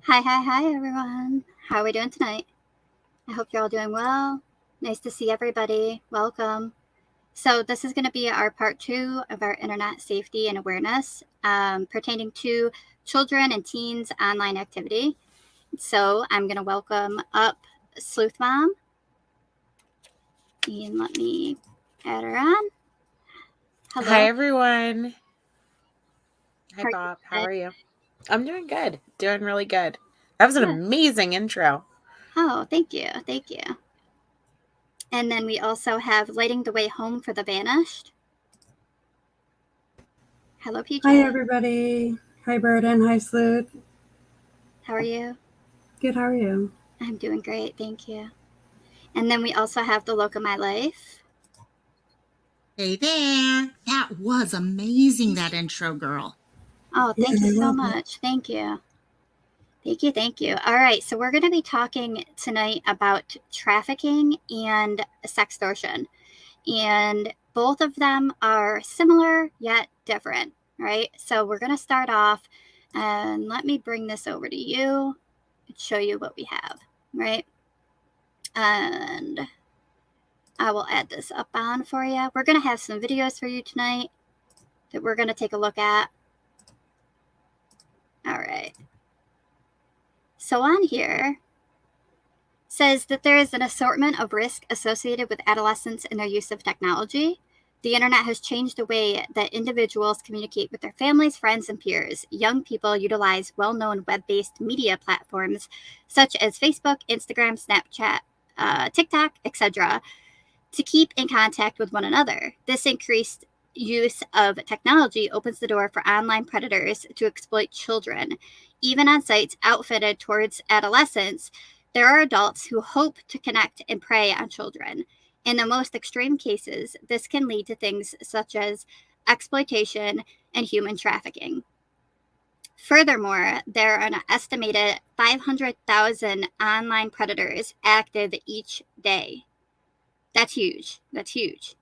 Hi, everyone. How are we doing tonight? I hope you're all doing well. Nice to see everybody. Welcome. So, this is going to be our part 2 of our internet safety and awareness pertaining to children and teens online activity. So, I'm going to welcome up Sleuth Mom. And let me add her on. Hello. Hi, everyone. Hi, Bob. How are you? I'm doing good. Doing really good. That was an amazing intro. Oh, thank you. Thank you. And then we also have Lighting the Way Home for the Vanished. Hello, PJ. Hi, everybody. Hi, Burden. Hi, Sleuth. How are you? Good. How are you? I'm doing great. Thank you. And then we also have The Look of My Life. Hey there. That was amazing, that intro, girl. Oh, thank you so much. Thank you. Thank you. All right. So we're going to be talking tonight about trafficking and sextortion. And both of them are similar yet different, right? So we're going to start off and let me bring this over to you and show you what we have, right? And I will add this up on for you. We're going to have some videos for you tonight that we're going to take a look at. All right. So on here says that there is an assortment of risk associated with adolescents and their use of technology. The internet has changed the way that individuals communicate with their families, friends, and peers. Young people utilize well-known web-based media platforms such as Facebook, Instagram, Snapchat, TikTok, etc., to keep in contact with one another. This increased use of technology opens the door for online predators to exploit children. Even on sites outfitted towards adolescents, there are adults who hope to connect and prey on children. In the most extreme cases, this can lead to things such as exploitation and human trafficking. Furthermore, there are an estimated 500,000 online predators active each day. That's huge. That's huge.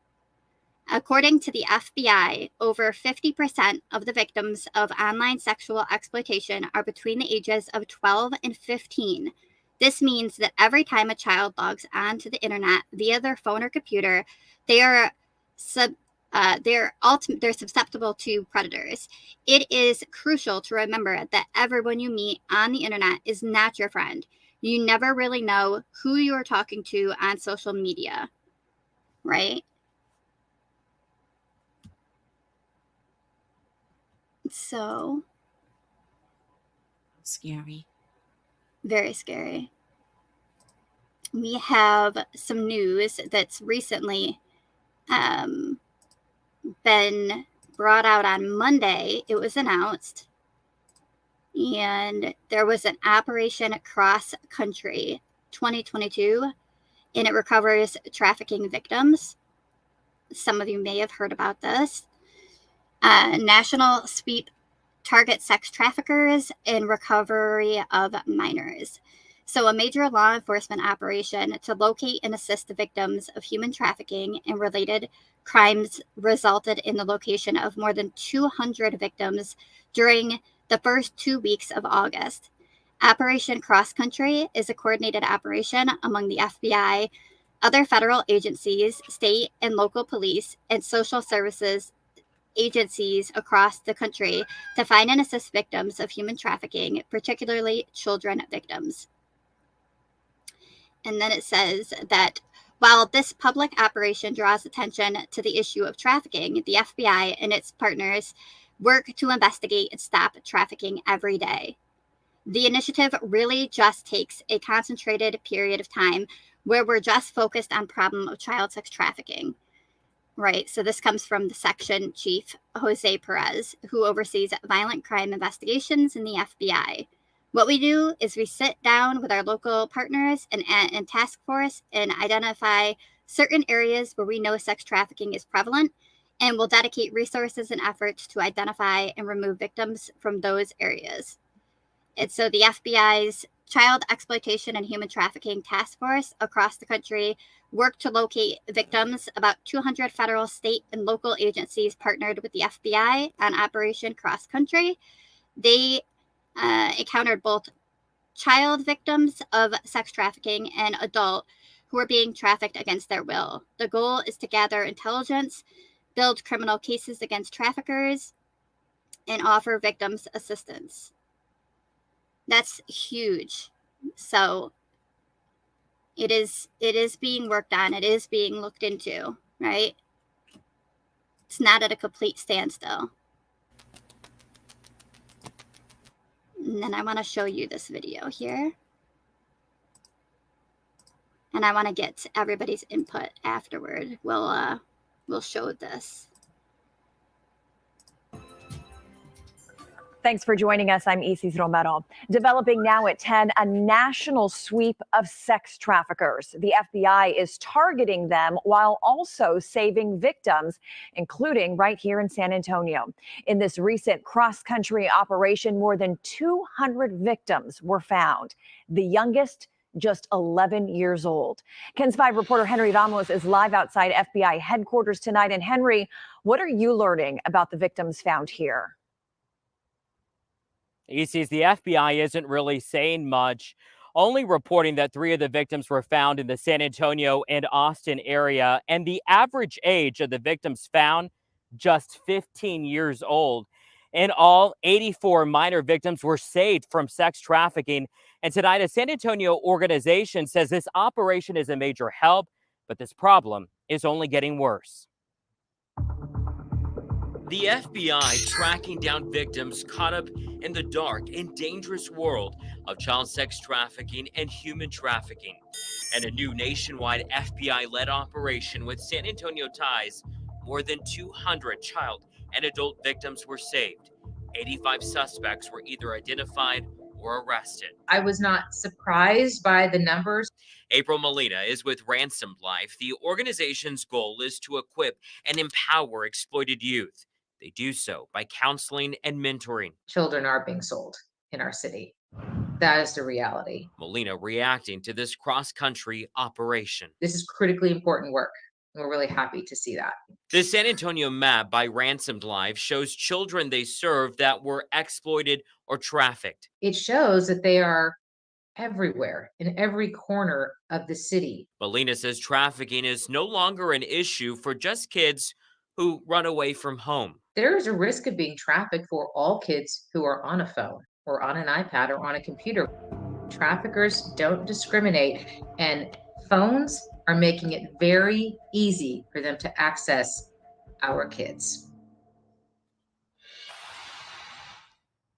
According to the FBI, over 50% of the victims of online sexual exploitation are between the ages of 12 and 15. This means that every time a child logs onto the internet via their phone or computer, they're susceptible to predators. It is crucial to remember that everyone you meet on the internet is not your friend. You never really know who you are talking to on social media, right? So scary. Very scary. We have some news that's recently been brought out on Monday. It was announced. And there was an Operation Cross Country 2022, and it recovers trafficking victims. Some of you may have heard about this. National Sweep target sex traffickers and recovery of minors. So, a major law enforcement operation to locate and assist the victims of human trafficking and related crimes resulted in the location of more than 200 victims during the first 2 weeks of August. Operation Cross Country is a coordinated operation among the FBI, other federal agencies, state and local police, and social services agencies across the country to find and assist victims of human trafficking, particularly children victims. And then it says that while this public operation draws attention to the issue of trafficking, the FBI and its partners work to investigate and stop trafficking every day. The initiative really just takes a concentrated period of time where we're just focused on problem of child sex trafficking. Right. So this comes from the section chief, Jose Perez, who oversees violent crime investigations in the FBI. What we do is we sit down with our local partners and task force and identify certain areas where we know sex trafficking is prevalent, and we'll dedicate resources and efforts to identify and remove victims from those areas. And so the FBI's Child Exploitation and Human Trafficking Task Force across the country work to locate victims. About 200 federal, state, and local agencies partnered with the FBI on Operation Cross Country. They encountered both child victims of sex trafficking and adult who are being trafficked against their will. The goal is to gather intelligence, build criminal cases against traffickers, and offer victims assistance. That's huge. So it is being worked on. It is being looked into, right? It's not at a complete standstill. And then I want to show you this video here. And I want to get everybody's input afterward. We'll show this. Thanks for joining us. I'm Isis Romero. Developing now at 10, a national sweep of sex traffickers. The FBI is targeting them while also saving victims, including right here in San Antonio. In this recent cross-country operation, more than 200 victims were found. The youngest, just 11 years old. KENS 5 reporter Henry Ramos is live outside FBI headquarters tonight. And Henry, what are you learning about the victims found here? Isis, the FBI isn't really saying much, only reporting that 3 of the victims were found in the San Antonio and Austin area, and the average age of the victims found, just 15 years old. In all, 84 minor victims were saved from sex trafficking, and tonight a San Antonio organization says this operation is a major help, but this problem is only getting worse. The FBI tracking down victims caught up in the dark and dangerous world of child sex trafficking and human trafficking. And a new nationwide FBI-led operation with San Antonio ties, more than 200 child and adult victims were saved. 85 suspects were either identified or arrested. I was not surprised by the numbers. April Molina is with Ransomed Life. The organization's goal is to equip and empower exploited youth. They do so by counseling and mentoring. Children are being sold in our city. That is the reality. Molina reacting to this cross-country operation. This is critically important work. We're really happy to see that. The San Antonio map by Ransomed Life shows children they served that were exploited or trafficked. It shows that they are everywhere, in every corner of the city. Molina says trafficking is no longer an issue for just kids who run away from home. There is a risk of being trafficked for all kids who are on a phone or on an iPad or on a computer. Traffickers don't discriminate, and phones are making it very easy for them to access our kids.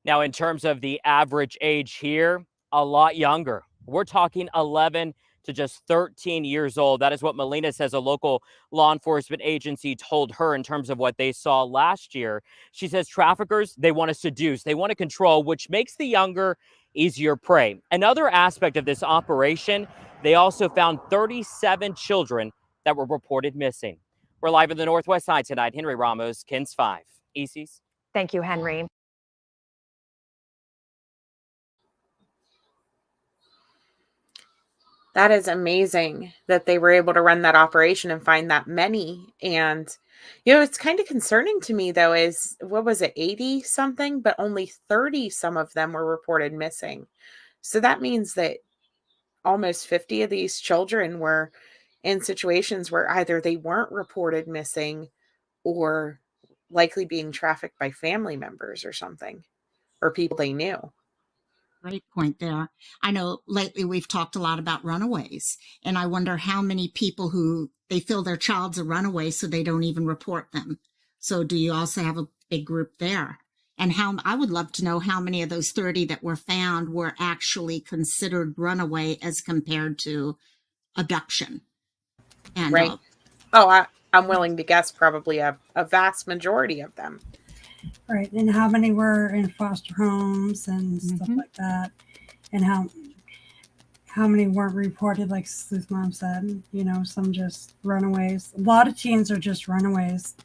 Now, in terms of the average age here, a lot younger. We're talking 11 to just 13 years old. That is what Molina says a local law enforcement agency told her in terms of what they saw last year. She says traffickers, they want to seduce, they want to control, which makes the younger easier prey. Another aspect of this operation, they also found 37 children that were reported missing. We're live in the Northwest Side tonight. Henry Ramos, KENS 5. Isis. Thank you, Henry. That is amazing that they were able to run that operation and find that many. And, it's kind of concerning to me, though, is, what was it, 80 something, but only 30 some of them were reported missing. So that means that almost 50 of these children were in situations where either they weren't reported missing or likely being trafficked by family members or something, or people they knew. Great point there. I know lately we've talked a lot about runaways, and I wonder how many people who they feel their child's a runaway so they don't even report them. So do you also have a big group there? And I would love to know how many of those 30 that were found were actually considered runaway as compared to abduction. And, right. I'm willing to guess probably a vast majority of them. Right. And how many were in foster homes and stuff like that? And how many weren't reported, like Sleuth Mom said, some just runaways. A lot of teens are just runaways.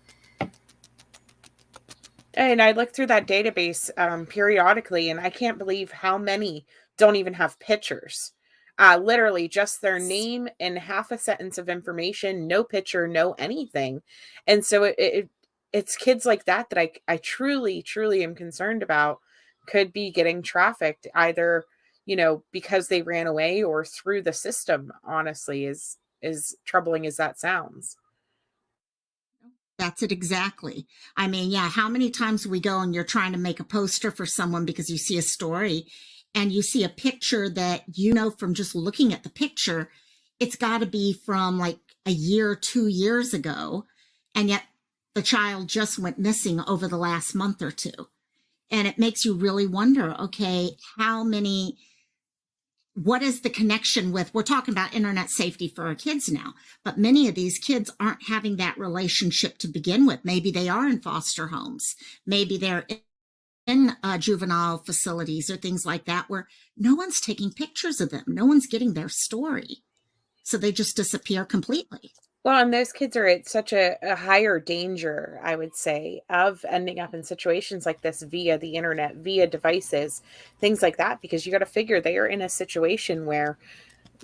And I look through that database periodically, and I can't believe how many don't even have pictures. Literally just their name and half a sentence of information, no picture, no anything. And so it's kids like that I truly, truly am concerned about could be getting trafficked either, because they ran away or through the system, honestly, is troubling as that sounds. That's it exactly. I mean, yeah, how many times we go and you're trying to make a poster for someone because you see a story and you see a picture that from just looking at the picture, it's got to be from like a year, 2 years ago. And yet the child just went missing over the last month or two. And it makes you really wonder, okay, what is the connection with, we're talking about internet safety for our kids now, but many of these kids aren't having that relationship to begin with. Maybe they are in foster homes. Maybe they're in juvenile facilities or things like that where no one's taking pictures of them. No one's getting their story. So they just disappear completely. Well, and those kids are at such a higher danger, I would say, of ending up in situations like this via the internet, via devices, things like that, because you got to figure they are in a situation where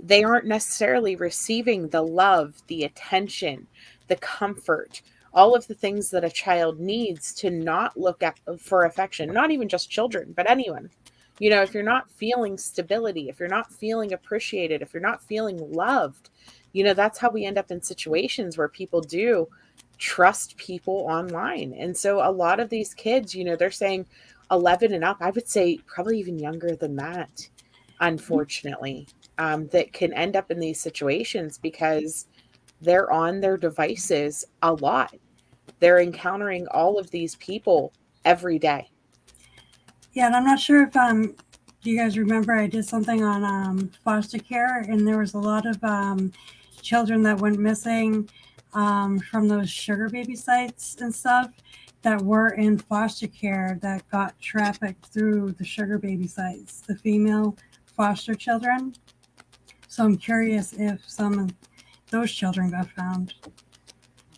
they aren't necessarily receiving the love, the attention, the comfort, all of the things that a child needs to not look at for affection, not even just children, but anyone. If you're not feeling stability, if you're not feeling appreciated, if you're not feeling loved, that's how we end up in situations where people do trust people online. And so a lot of these kids, they're saying 11 and up, I would say probably even younger than that, unfortunately, that can end up in these situations because they're on their devices a lot. They're encountering all of these people every day. Yeah, and I'm not sure if do you guys remember I did something on foster care, and there was a lot of children that went missing from those sugar baby sites and stuff that were in foster care that got trafficked through the sugar baby sites, the female foster children. So I'm curious if some of those children got found.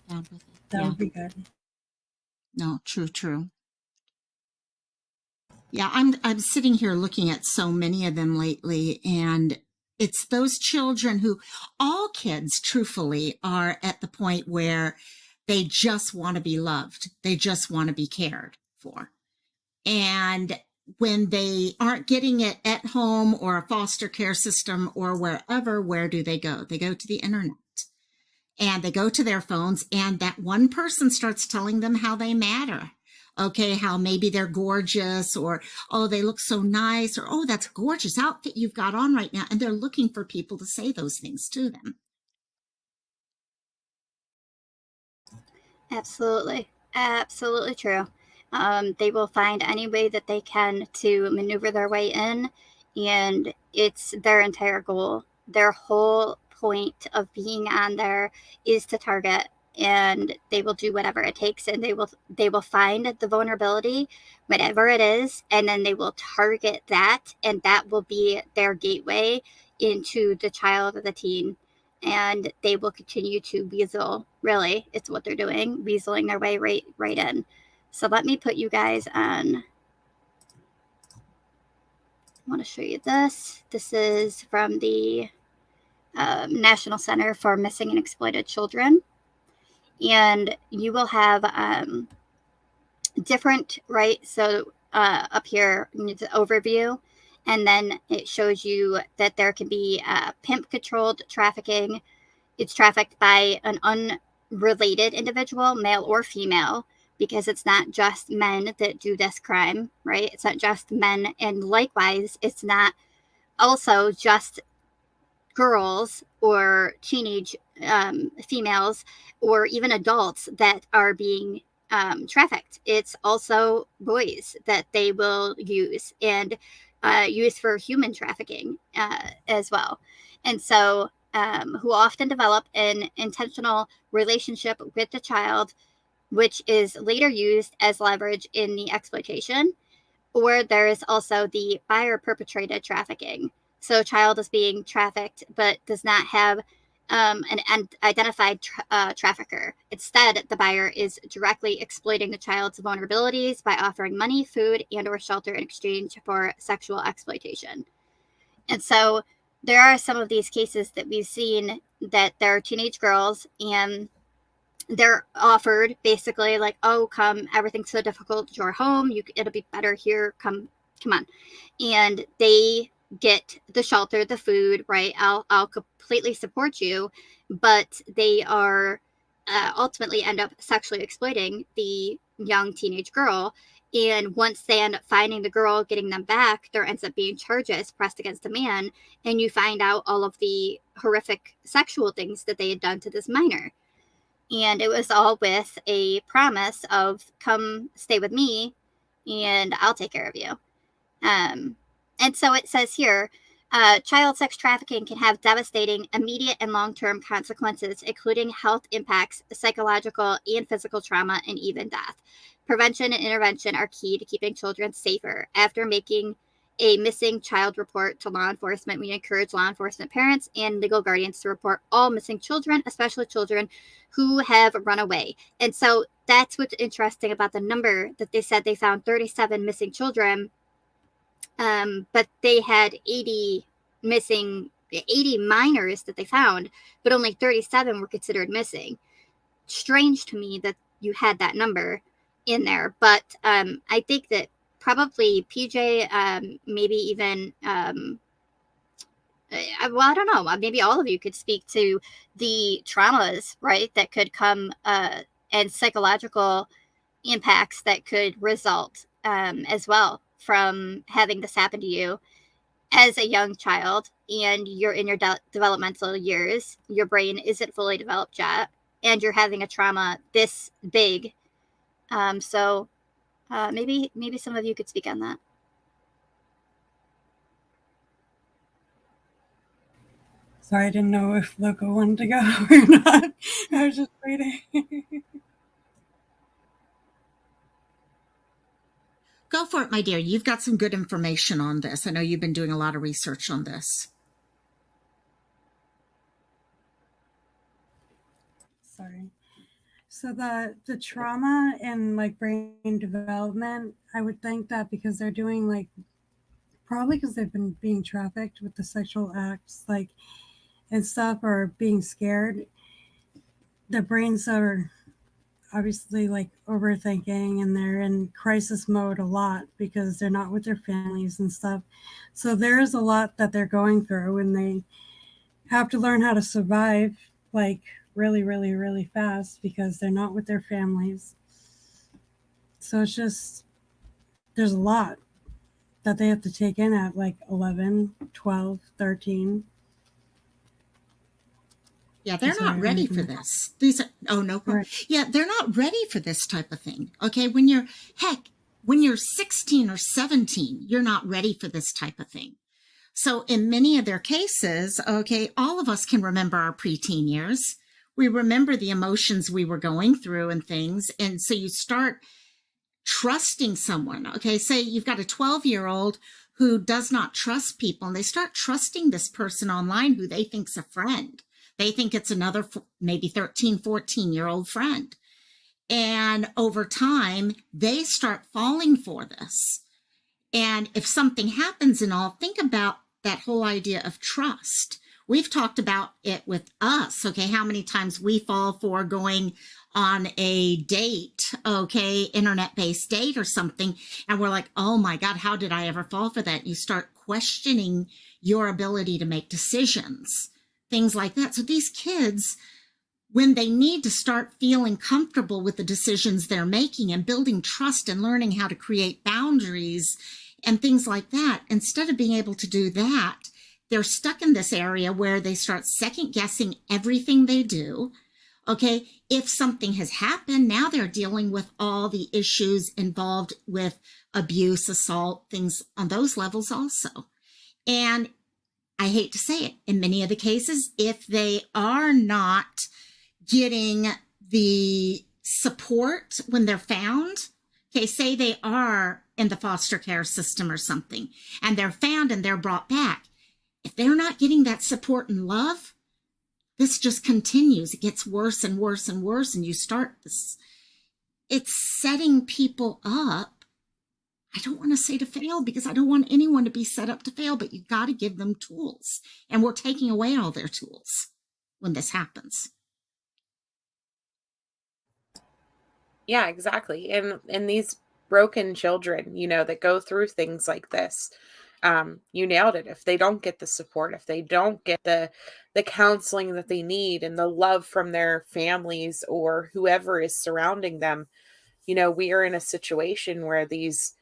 That would be good. No, true. Yeah, I'm sitting here looking at so many of them lately, and it's those children who, all kids, truthfully, are at the point where they just want to be loved. They just want to be cared for. And when they aren't getting it at home or a foster care system or wherever, where do they go? They go to the internet. And they go to their phones, and that one person starts telling them how they matter. Okay, how maybe they're gorgeous, or, oh, they look so nice, or, oh, that's a gorgeous outfit you've got on right now. And they're looking for people to say those things to them. Absolutely. Absolutely true. They will find any way that they can to maneuver their way in, and it's their entire goal. Their whole point of being on there is to target, and they will do whatever it takes, and they will find the vulnerability, whatever it is, and then they will target that, and that will be their gateway into the child or the teen. And they will continue to weasel. Really, it's what they're doing, weaseling their way right in. So let me put you guys on. I want to show you this. This is from the National Center for Missing and Exploited Children. And you will have different, right? So up here, it's an overview. And then it shows you that there can be pimp-controlled trafficking. It's trafficked by an unrelated individual, male or female, because it's not just men that do this crime, right? It's not just men. And likewise, it's not also just girls or teenage females or even adults that are being trafficked. It's also boys that they will use and use for human trafficking as well. And so who often develop an intentional relationship with the child, which is later used as leverage in the exploitation. Or there is also the buyer perpetrated trafficking. So a child is being trafficked but does not have an identified trafficker. Instead, the buyer is directly exploiting the child's vulnerabilities by offering money, food, and or shelter in exchange for sexual exploitation. And so there are some of these cases that we've seen that there are teenage girls and they're offered basically like, oh, come, everything's so difficult, you're home, it'll be better here, come on. And they get the shelter, the food, right? I'll completely support you, but they are ultimately end up sexually exploiting the young teenage girl. And once they end up finding the girl, getting them back, there ends up being charges pressed against the man, and you find out all of the horrific sexual things that they had done to this minor. And it was all with a promise of come stay with me and I'll take care of you. And so it says here, child sex trafficking can have devastating immediate and long-term consequences, including health impacts, psychological and physical trauma, and even death. Prevention and intervention are key to keeping children safer. After making a missing child report to law enforcement, we encourage law enforcement parents and legal guardians to report all missing children, especially children who have run away. And so that's what's interesting about the number that they said they found 37 missing children, but they had 80 minors that they found, but only 37 were considered missing. Strange to me that you had that number in there, but I think that probably PJ, maybe even, well, I don't know, maybe all of you could speak to the traumas, right, that could come and psychological impacts that could result as well from having this happen to you as a young child, and you're in your developmental years, your brain isn't fully developed yet, and you're having a trauma this big. So maybe some of you could speak on that. Sorry, I didn't know if Loco wanted to go or not. I was just waiting. Go for it, my dear. You've got some good information on this. I know you've been doing a lot of research on this. Sorry. So the trauma and like brain development, I would think that because they're doing like, probably because they've been being trafficked with the sexual acts, like, and stuff, or being scared, their brains are obviously like overthinking, and they're in crisis mode a lot because they're not with their families and stuff. So there is a lot that they're going through, and they have to learn how to survive like really, really, really fast because they're not with their families. So it's just, there's a lot that they have to take in at like 11, 12, 13. Yeah, they're not ready for this. These are, oh, no problem. Right. Yeah, they're not ready for this type of thing. Okay, when you're 16 or 17, you're not ready for this type of thing. So in many of their cases, okay, all of us can remember our preteen years. We remember the emotions we were going through and things. And so you start trusting someone. Okay, say you've got a 12-year-old who does not trust people, and they start trusting this person online who they think's a friend. They think it's another maybe 13, 14-year-old friend. And over time, they start falling for this. And if something happens and all, think about that whole idea of trust. We've talked about it with us, okay, how many times we fall for going on a date, okay, internet-based date or something, and we're like, oh my God, how did I ever fall for that? You start questioning your ability to make decisions, things like that. So these kids, when they need to start feeling comfortable with the decisions they're making and building trust and learning how to create boundaries and things like that, instead of being able to do that, they're stuck in this area where they start second guessing everything they do. Okay, if something has happened, now they're dealing with all the issues involved with abuse, assault, things on those levels also. And I hate to say it, in many of the cases, if they are not getting the support when they're found, okay, say they are in the foster care system or something, and they're found and they're brought back. If they're not getting that support and love, this just continues. It gets worse and worse and worse, and you start this. It's setting people up. I don't want to say to fail because I don't want anyone to be set up to fail, but you got to give them tools. And we're taking away all their tools when this happens. Yeah, exactly. And these broken children, that go through things like this, You nailed it. If they don't get the support, if they don't get the counseling that they need and the love from their families or whoever is surrounding them, we are in a situation where these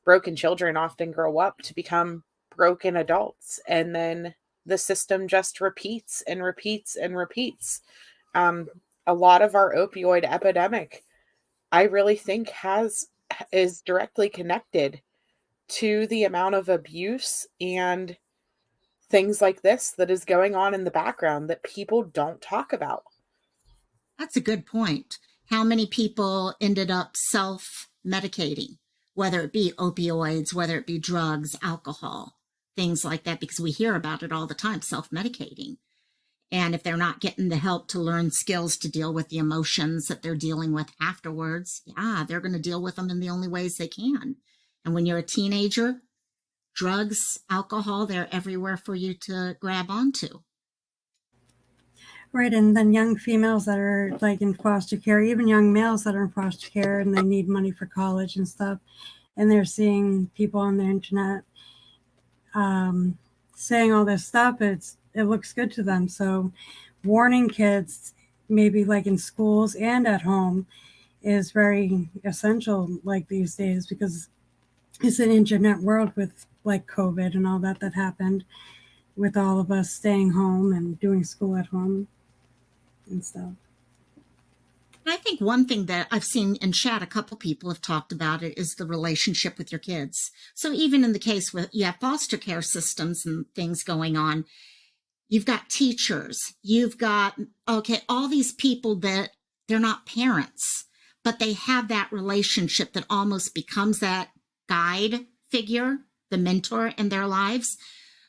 broken children often grow up to become broken adults, and then the system just repeats and repeats and repeats. A lot of our opioid epidemic, I really think, is directly connected to the amount of abuse and things like this that is going on in the background that people don't talk about. That's a good point. How many people ended up self-medicating, whether it be opioids, whether it be drugs, alcohol, things like that, because we hear about it all the time, self-medicating. And if they're not getting the help to learn skills to deal with the emotions that they're dealing with afterwards, they're going to deal with them in the only ways they can. And when you're a teenager, drugs, alcohol, they're everywhere for you to grab onto. Right, and then young females that are like in foster care, even young males that are in foster care and they need money for college and stuff, and they're seeing people on the internet saying all this stuff, it looks good to them. So warning kids, maybe like in schools and at home, is very essential like these days, because it's an internet world with like COVID and all that happened, with all of us staying home and doing school at home and stuff. I think one thing that I've seen in chat, a couple people have talked about it, is the relationship with your kids. So even in the case where you have foster care systems and things going on, you've got teachers, you've got, all these people that they're not parents, but they have that relationship that almost becomes that guide figure, the mentor in their lives.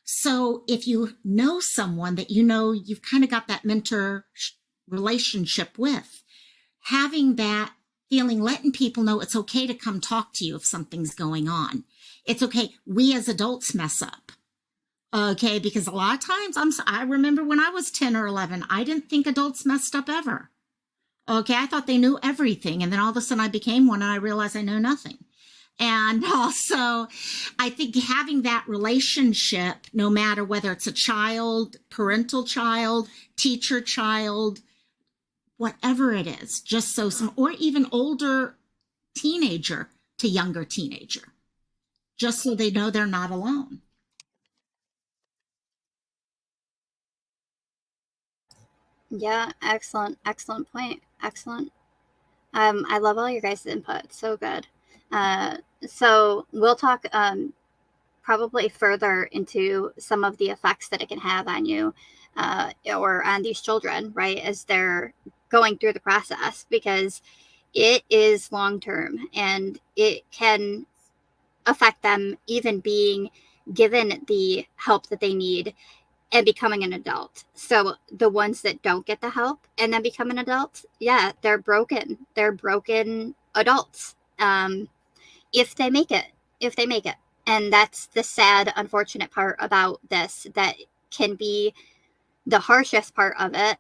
So if you know someone that you've kind of got that mentor relationship with, having that feeling, letting people know it's okay to come talk to you if something's going on. It's okay. We as adults mess up. Okay, because a lot of times, I remember when I was 10 or 11, I didn't think adults messed up ever. Okay, I thought they knew everything. And then all of a sudden I became one and I realized I know nothing. And also, I think having that relationship, no matter whether it's a child, parental child, teacher child, whatever it is, just so or even older teenager to younger teenager, just so they know they're not alone. Yeah, excellent point. Excellent. I love all your guys' input. So good. So we'll talk probably further into some of the effects that it can have on you or on these children, right, as they're going through the process, because it is long term and it can affect them even being given the help that they need and becoming an adult. So the ones that don't get the help and then become an adult, they're broken. They're broken adults. If they make it. And that's the sad, unfortunate part about this, that can be the harshest part of it,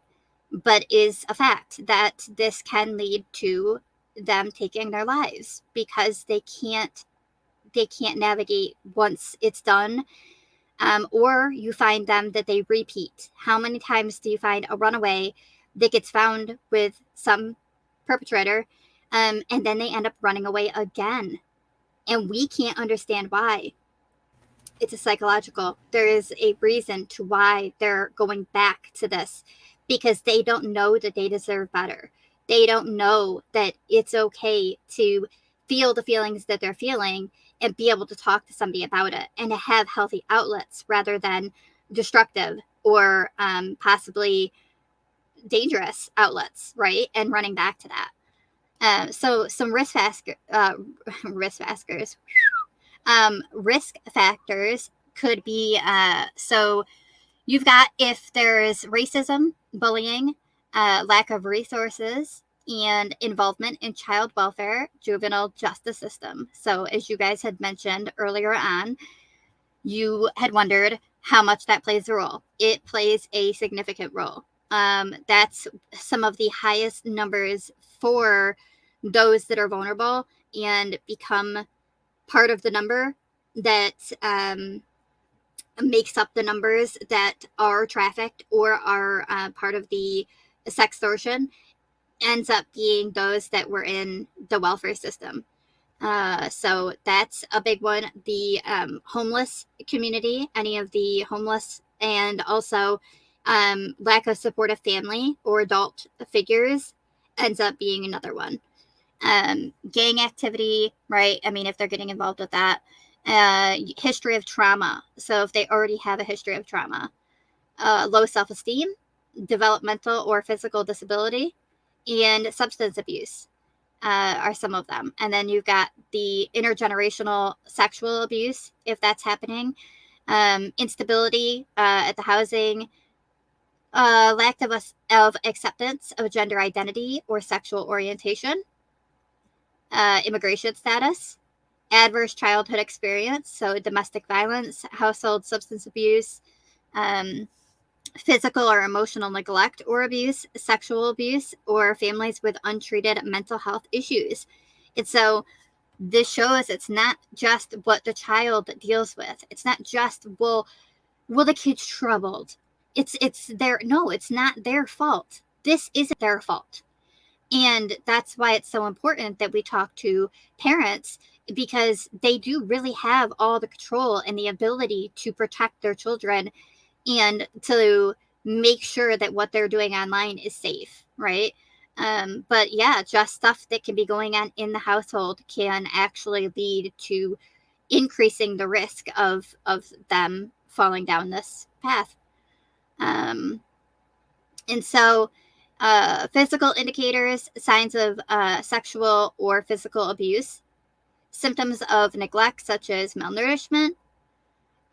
but is a fact that this can lead to them taking their lives because they can't navigate once it's done. Or you find them that they repeat. How many times do you find a runaway that gets found with some perpetrator, and then they end up running away again? And we can't understand why. It's a psychological. There is a reason to why they're going back to this, because they don't know that they deserve better. They don't know that it's okay to feel the feelings that they're feeling and be able to talk to somebody about it and to have healthy outlets rather than destructive or possibly dangerous outlets, right? And running back to that. So some risk factors could be, so you've got, if there's racism, bullying, lack of resources, and involvement in child welfare, juvenile justice system. So as you guys had mentioned earlier on, you had wondered how much that plays a role. It plays a significant role. That's some of the highest numbers for those that are vulnerable and become part of the number that makes up the numbers that are trafficked or are part of the sextortion ends up being those that were in the welfare system. So that's a big one. The homeless community, any of the homeless, and also lack of supportive family or adult figures ends up being another one. Gang activity, right? I mean, if they're getting involved with that. History of trauma. So if they already have a history of trauma. Low self-esteem, developmental or physical disability, and substance abuse are some of them. And then you've got the intergenerational sexual abuse, if that's happening, instability at the housing, lack of acceptance of gender identity or sexual orientation, immigration status, adverse childhood experience, so domestic violence, household substance abuse, physical or emotional neglect or abuse, sexual abuse, or families with untreated mental health issues. And so this shows it's not just what the child deals with. It's not just, well, the kid's troubled. It's their, no, it's not their fault. This isn't their fault. And that's why it's so important that we talk to parents, because they do really have all the control and the ability to protect their children and to make sure that what they're doing online is safe, right? But yeah, just stuff that can be going on in the household can actually lead to increasing the risk of them falling down this path. And so physical indicators, signs of sexual or physical abuse, symptoms of neglect such as malnourishment,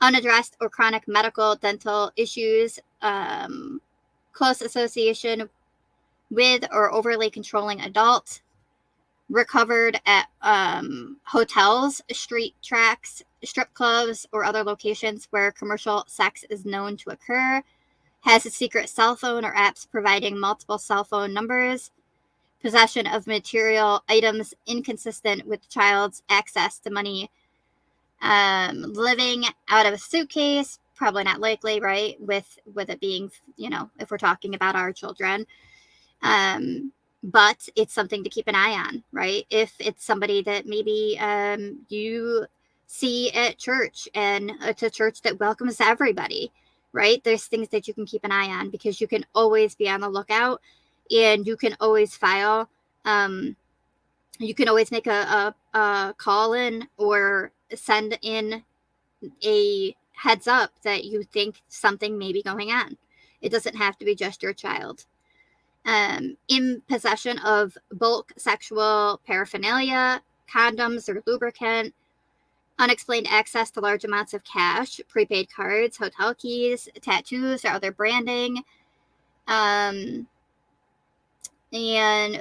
unaddressed or chronic medical, dental issues, close association with or overly controlling adult, recovered at hotels, street tracks, strip clubs, or other locations where commercial sex is known to occur, has a secret cell phone or apps providing multiple cell phone numbers, possession of material items inconsistent with the child's access to money, living out of a suitcase, probably not likely, right? With it being, if we're talking about our children. But it's something to keep an eye on, right? If it's somebody that maybe you see at church and it's a church that welcomes everybody, right? There's things that you can keep an eye on, because you can always be on the lookout and you can always file. You can always make a call in or send in a heads up that you think something may be going on. It doesn't have to be just your child. In possession of bulk sexual paraphernalia, condoms or lubricant, unexplained access to large amounts of cash, prepaid cards, hotel keys, tattoos or other branding, and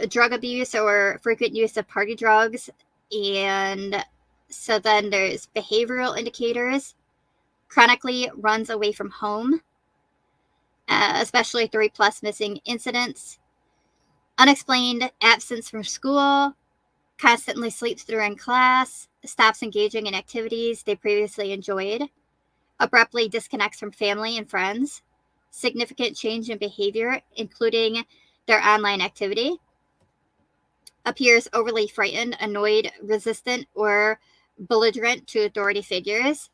drug abuse or frequent use of party drugs. And so then there's behavioral indicators, chronically runs away from home, especially 3+ missing incidents, unexplained absence from school, constantly sleeps during class, stops engaging in activities they previously enjoyed, abruptly disconnects from family and friends, significant change in behavior, including their online activity, appears overly frightened, annoyed, resistant, or belligerent to authority figures,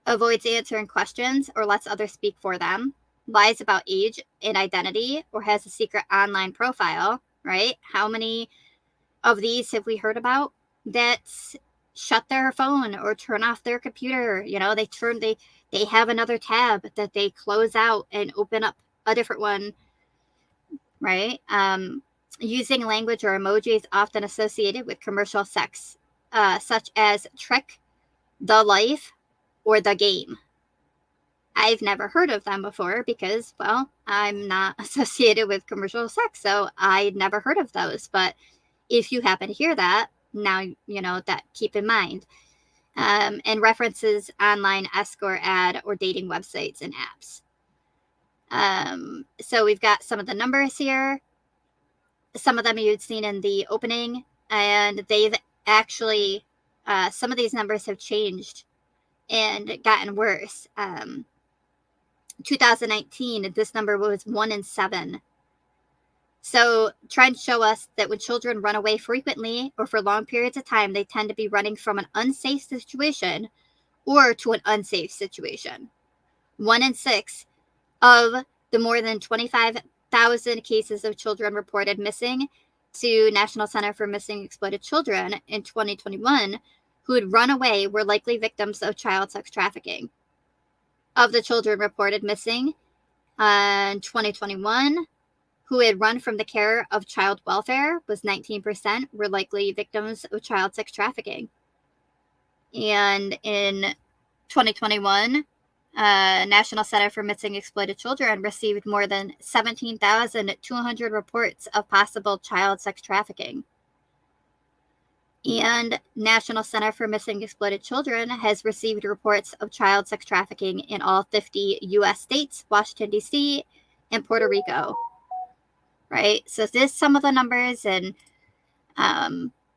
avoids answering questions or lets others speak for them, lies about age and identity, or has a secret online profile, right? How many of these have we heard about that shut their phone or turn off their computer? They have another tab that they close out and open up a different one, right? Using language or emojis often associated with commercial sex, such as trick, the life, or the game. I've never heard of them before because, well, I'm not associated with commercial sex, so I'd never heard of those. But if you happen to hear that, now you know that, keep in mind. And references online escort ad or dating websites and apps. So we've got some of the numbers here. Some of them you'd seen in the opening, and they've actually, some of these numbers have changed and gotten worse. 2019, this number was 1 in 7. So trends show us that when children run away frequently or for long periods of time, they tend to be running from an unsafe situation or to an unsafe situation. 1 in 6 of the more than 25,000 cases of children reported missing to National Center for Missing and Exploited Children in 2021 who had run away were likely victims of child sex trafficking. Of the children reported missing in 2021 who had run from the care of child welfare was 19% were likely victims of child sex trafficking. And in 2021, National Center for Missing and Exploited Children received more than 17,200 reports of possible child sex trafficking. And National Center for Missing and Exploited Children has received reports of child sex trafficking in all 50 U.S. states, Washington, D.C., and Puerto Rico. Right? So this some of the numbers, and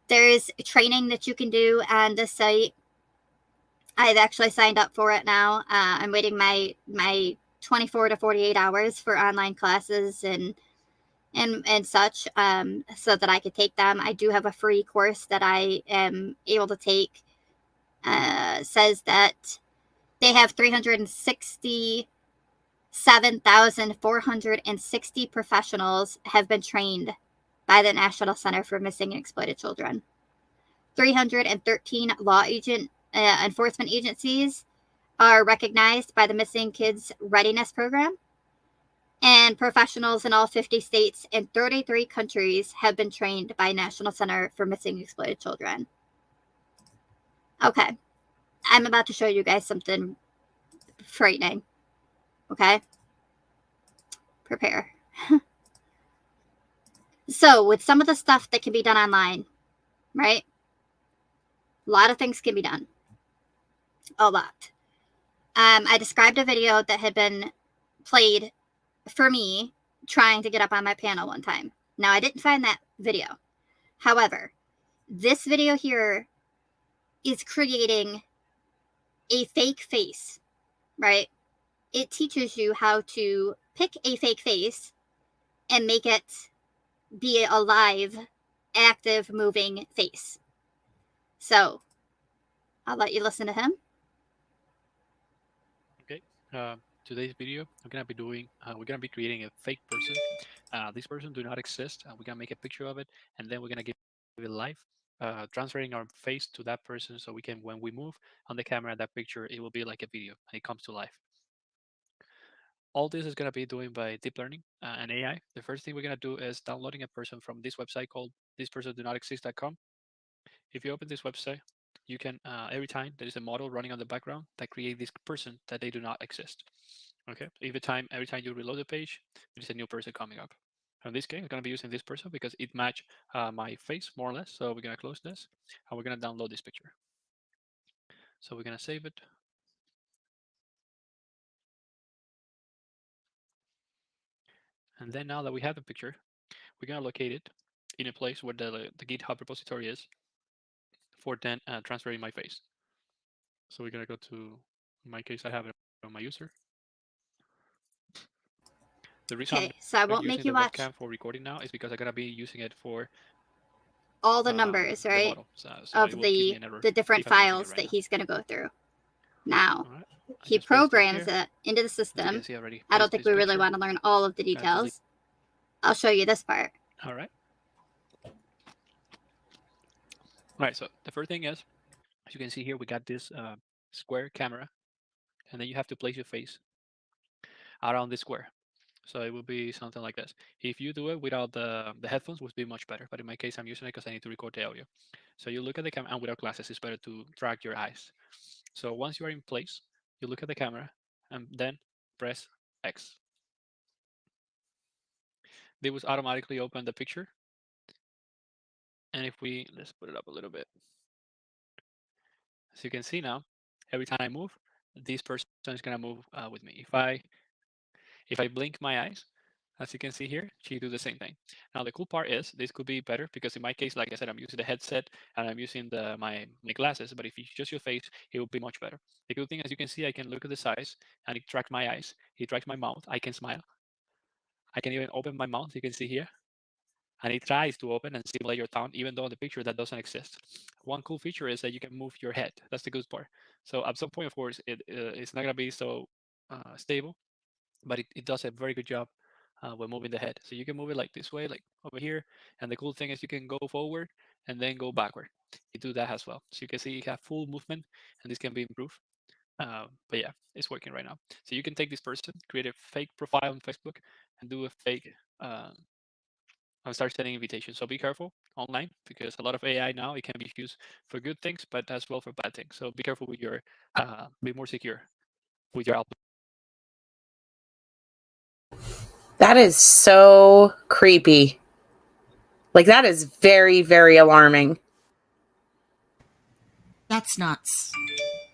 there's training that you can do on the site. I've actually signed up for it now. I'm waiting my 24 to 48 hours for online classes and such, so that I could take them. I do have a free course that I am able to take. Says that they have 367,460 professionals have been trained by the National Center for Missing and Exploited Children. 313 law enforcement agencies are recognized by the Missing Kids Readiness Program, and professionals in all 50 states and 33 countries have been trained by National Center for Missing and Exploited Children. Okay, I'm about to show you guys something frightening. Okay, prepare. So, with some of the stuff that can be done online, right? A lot of things can be done. A lot. I described a video that had been played for me trying to get up on my panel one time. Now, I didn't find that video. However, this video here is creating a fake face, right? It teaches you how to pick a fake face and make it be a live, active, moving face. So, I'll let you listen to him. Okay. Today's video, we're gonna be creating a fake person. This person do not exist. We're gonna make a picture of it, and then we're gonna give it live, transferring our face to that person, so we can, when we move on the camera, that picture, it will be like a video, and it comes to life. All this is gonna be doing by deep learning and AI. The first thing we're gonna do is downloading a person from this website called thispersondonotexist.com. If you open this website, you can, every time there is a model running on the background that creates this person that they do not exist. Okay, every time you reload the page, there is a new person coming up. In this case, I'm gonna be using this person because it matched my face more or less. So we're gonna close this and we're gonna download this picture. So we're gonna save it. And then now that we have the picture, we're gonna locate it in a place where the GitHub repository is for then transferring my face. So we're gonna go to, in my case, I have it on my user. The reason Okay, so I won't make you watch webcam for recording now is because I'm gonna be using it for all the numbers, right, model. So of the different files that he's going to go through. Now, he programs it into the system. I don't think we really want to learn all of the details. I'll show you this part. All right. All right, so the first thing is, as you can see here, we got this square camera, and then you have to place your face around this square. So it will be something like this. If you do it without the headphones, would be much better. But in my case, I'm using it because I need to record the audio. So you look at the camera, and without glasses, it's better to track your eyes. So once you are in place, you look at the camera, and then press X. They will automatically open the picture. And if let's put it up a little bit. As you can see now, every time I move, this person is gonna move with me. If I blink my eyes, As you can see here, she do the same thing. Now the cool part is this could be better because in my case, like I said, I'm using the headset and I'm using my glasses. But if you just your face, it will be much better. The good thing, as you can see, I can look at the size and it tracks my eyes. It tracks my mouth. I can smile. I can even open my mouth. You can see here. And it tries to open and simulate your tongue, even though in the picture that doesn't exist. One cool feature is that you can move your head. That's the good part. So at some point, of course, it's not going to be so stable, but it does a very good job when moving the head. So you can move it like this way, like over here. And the cool thing is you can go forward and then go backward. You do that as well. So you can see you have full movement, and this can be improved. But yeah, it's working right now. So you can take this person, create a fake profile on Facebook, and do a fake and start sending invitations. So be careful online because a lot of AI now, it can be used for good things, but as well for bad things. So be careful with your, be more secure with your output. That is so creepy. Like, that is very, very alarming. That's nuts.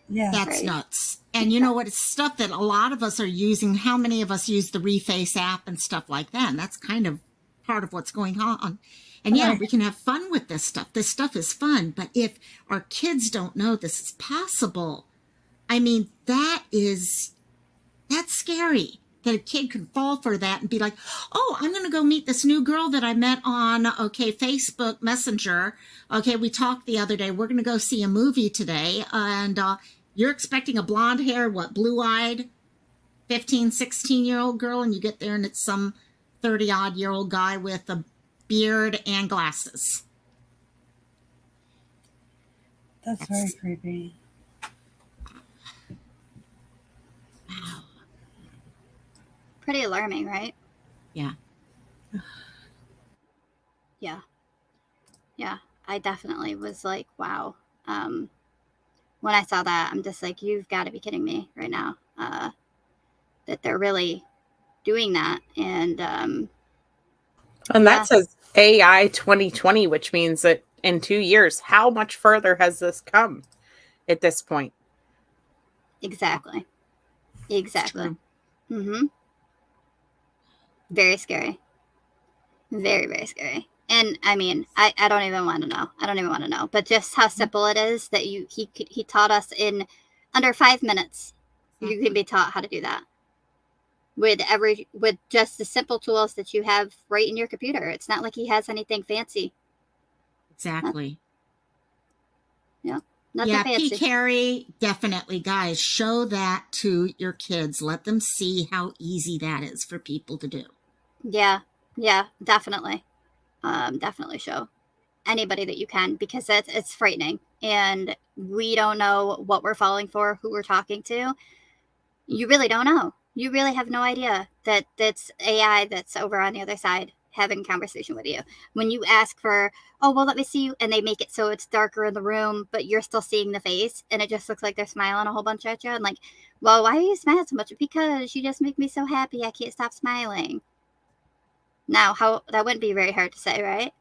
Yeah. That's Right. nuts. And you know what? It's stuff that a lot of us are using. How many of us use the Reface app and stuff like that? And that's kind of part of what's going on. And yeah, Right. we can have fun with this stuff. This stuff is fun. But if our kids don't know this is possible, I mean, that's scary that a kid could fall for that and be like, oh, I'm going to go meet this new girl that I met on, Facebook Messenger. Okay, we talked the other day. We're going to go see a movie today. And you're expecting a blonde hair, blue-eyed, 15, 16-year-old girl, and you get there and it's some 30-odd-year-old guy with a beard and glasses. That's very creepy. Wow. Pretty alarming, right? Yeah. Yeah. Yeah. I definitely was like, wow. When I saw that, I'm just like, you've got to be kidding me right now. That they're really doing that. And that says AI 2020, which means that in 2 years, how much further has this come at this point? Exactly. Mm-hmm. Very scary. Very, very scary. And I mean, I don't even want to know. I don't even want to know. But just how simple it is that he taught us in under 5 minutes. You can be taught how to do that with just the simple tools that you have right in your computer. It's not like he has anything fancy. Exactly. Nothing fancy. P. Carey, definitely, guys, show that to your kids. Let them see how easy that is for people to do. Yeah, definitely. Definitely show anybody that you can, because it's frightening, and we don't know what we're falling for, who we're talking to. You really don't know. You really have no idea that that's AI that's over on the other side having a conversation with you. When you ask for, oh, well, let me see you, and they make it so it's darker in the room, but you're still seeing the face, and it just looks like they're smiling a whole bunch at you. And like, well, why are you smiling so much? Because you just make me so happy. I can't stop smiling. Now, how that wouldn't be very hard to say, right?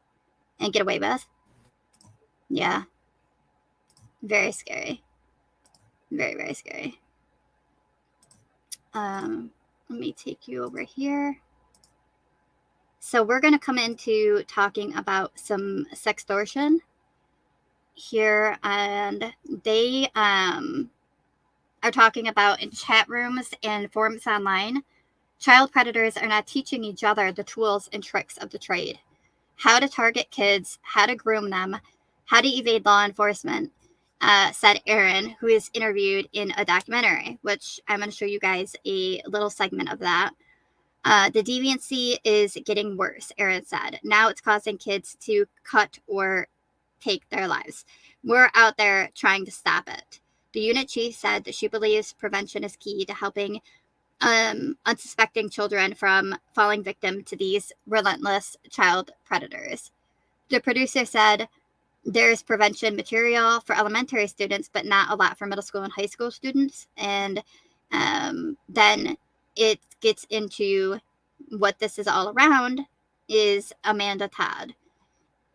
And get away with. Yeah. Very scary. Very, very scary. Let me take you over here. So we're going to come into talking about some sextortion here, and they are talking about in chat rooms and forums online, child predators are now teaching each other the tools and tricks of the trade, how to target kids, how to groom them, how to evade law enforcement, said Aaron, who is interviewed in a documentary, which I'm going to show you guys a little segment of that. The deviancy is getting worse, Aaron said. Now it's causing kids to cut or take their lives. We're out there trying to stop it. The unit chief said that she believes prevention is key to helping unsuspecting children from falling victim to these relentless child predators. The producer said there's prevention material for elementary students, but not a lot for middle school and high school students. And then it gets into what this is all around is Amanda Todd.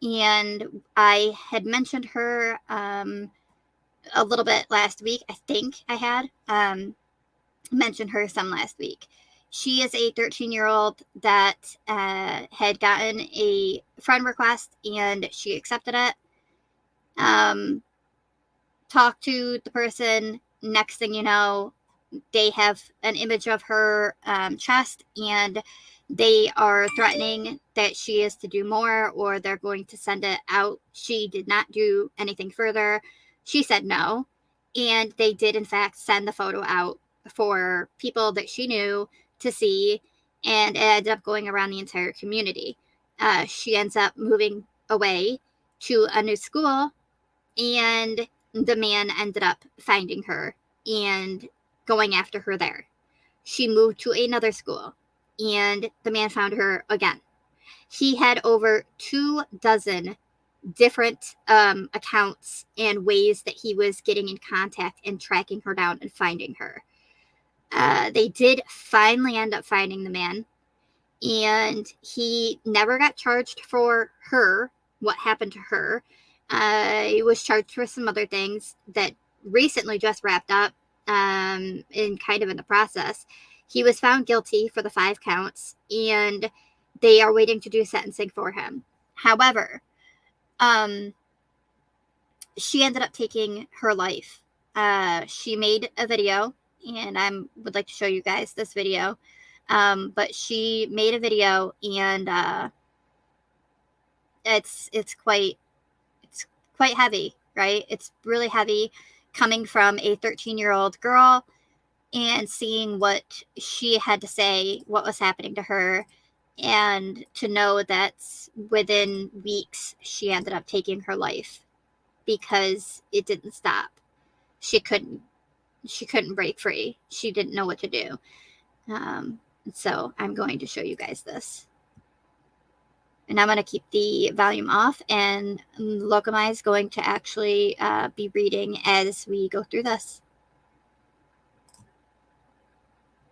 And I had mentioned her a little bit last week. I think I had mentioned her some last week. She is a 13-year-old that had gotten a friend request, and she accepted it. Talked to the person. Next thing you know, they have an image of her chest, and they are threatening that she is to do more, or they're going to send it out. She did not do anything further. She said no, and they did in fact send the photo out for people that she knew to see, and it ended up going around the entire community. She ends up moving away to a new school, and the man ended up finding her and going after her there. She moved to another school, and the man found her again. He had over 24 different accounts and ways that he was getting in contact and tracking her down and finding her. They did finally end up finding the man, and he never got charged for her, what happened to her. He was charged for some other things that recently just wrapped up, in kind of in the process. He was found guilty for the 5 counts, and they are waiting to do sentencing for him. However, she ended up taking her life. She made a video, and I would like to show you guys this video. But she made a video, and it's quite heavy, right? It's really heavy coming from a 13-year-old girl and seeing what she had to say, what was happening to her, and to know that within weeks she ended up taking her life because it didn't stop. She couldn't break free. She didn't know what to do. So I'm going to show you guys this. And I'm going to keep the volume off, and Locomai is going to actually be reading as we go through this.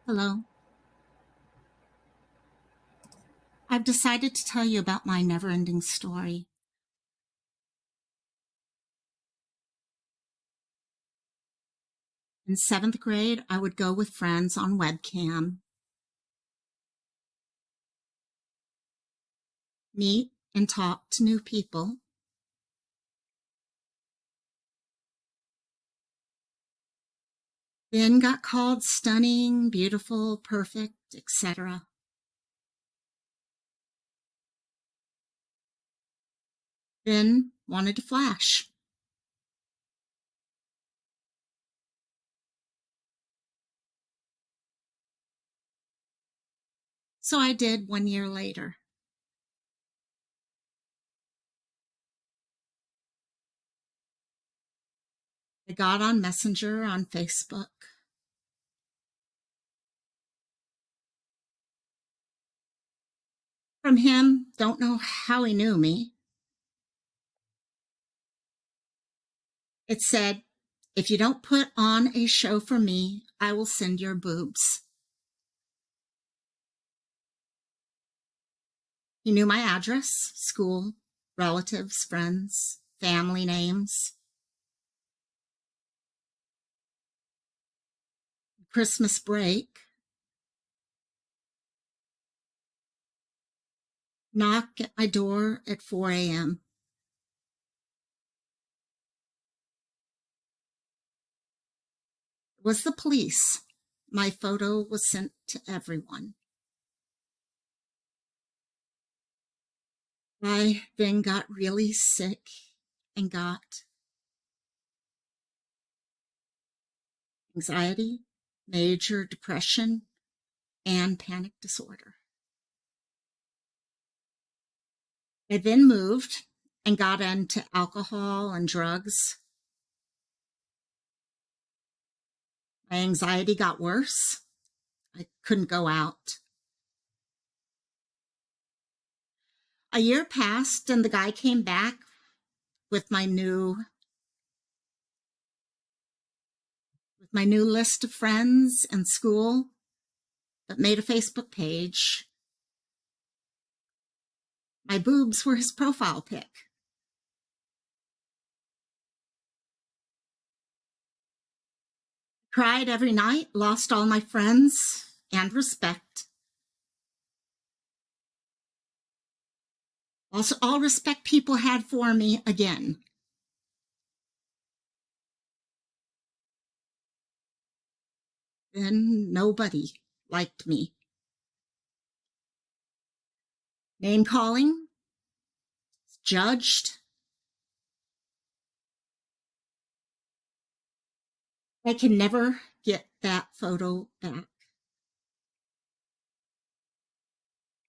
Hello. I've decided to tell you about my never-ending story. In 7th grade, I would go with friends on webcam, meet and talk to new people, then got called stunning, beautiful, perfect, etc. Then wanted to flash. So I did 1 year later. I got on Messenger on Facebook. From him, don't know how he knew me. It said, "If you don't put on a show for me, I will send your boobs." He knew my address, school, relatives, friends, family names. Christmas break, knock at my door at 4 a.m. It was the police. My photo was sent to everyone. I then got really sick and got anxiety, major depression, and panic disorder. I then moved and got into alcohol and drugs. My anxiety got worse. I couldn't go out. A year passed, and the guy came back with my new list of friends and school, but made a Facebook page. My boobs were his profile pic. Cried every night, lost all my friends, and respect. Also, all respect people had for me again. Then nobody liked me. Name calling, judged. I can never get that photo back.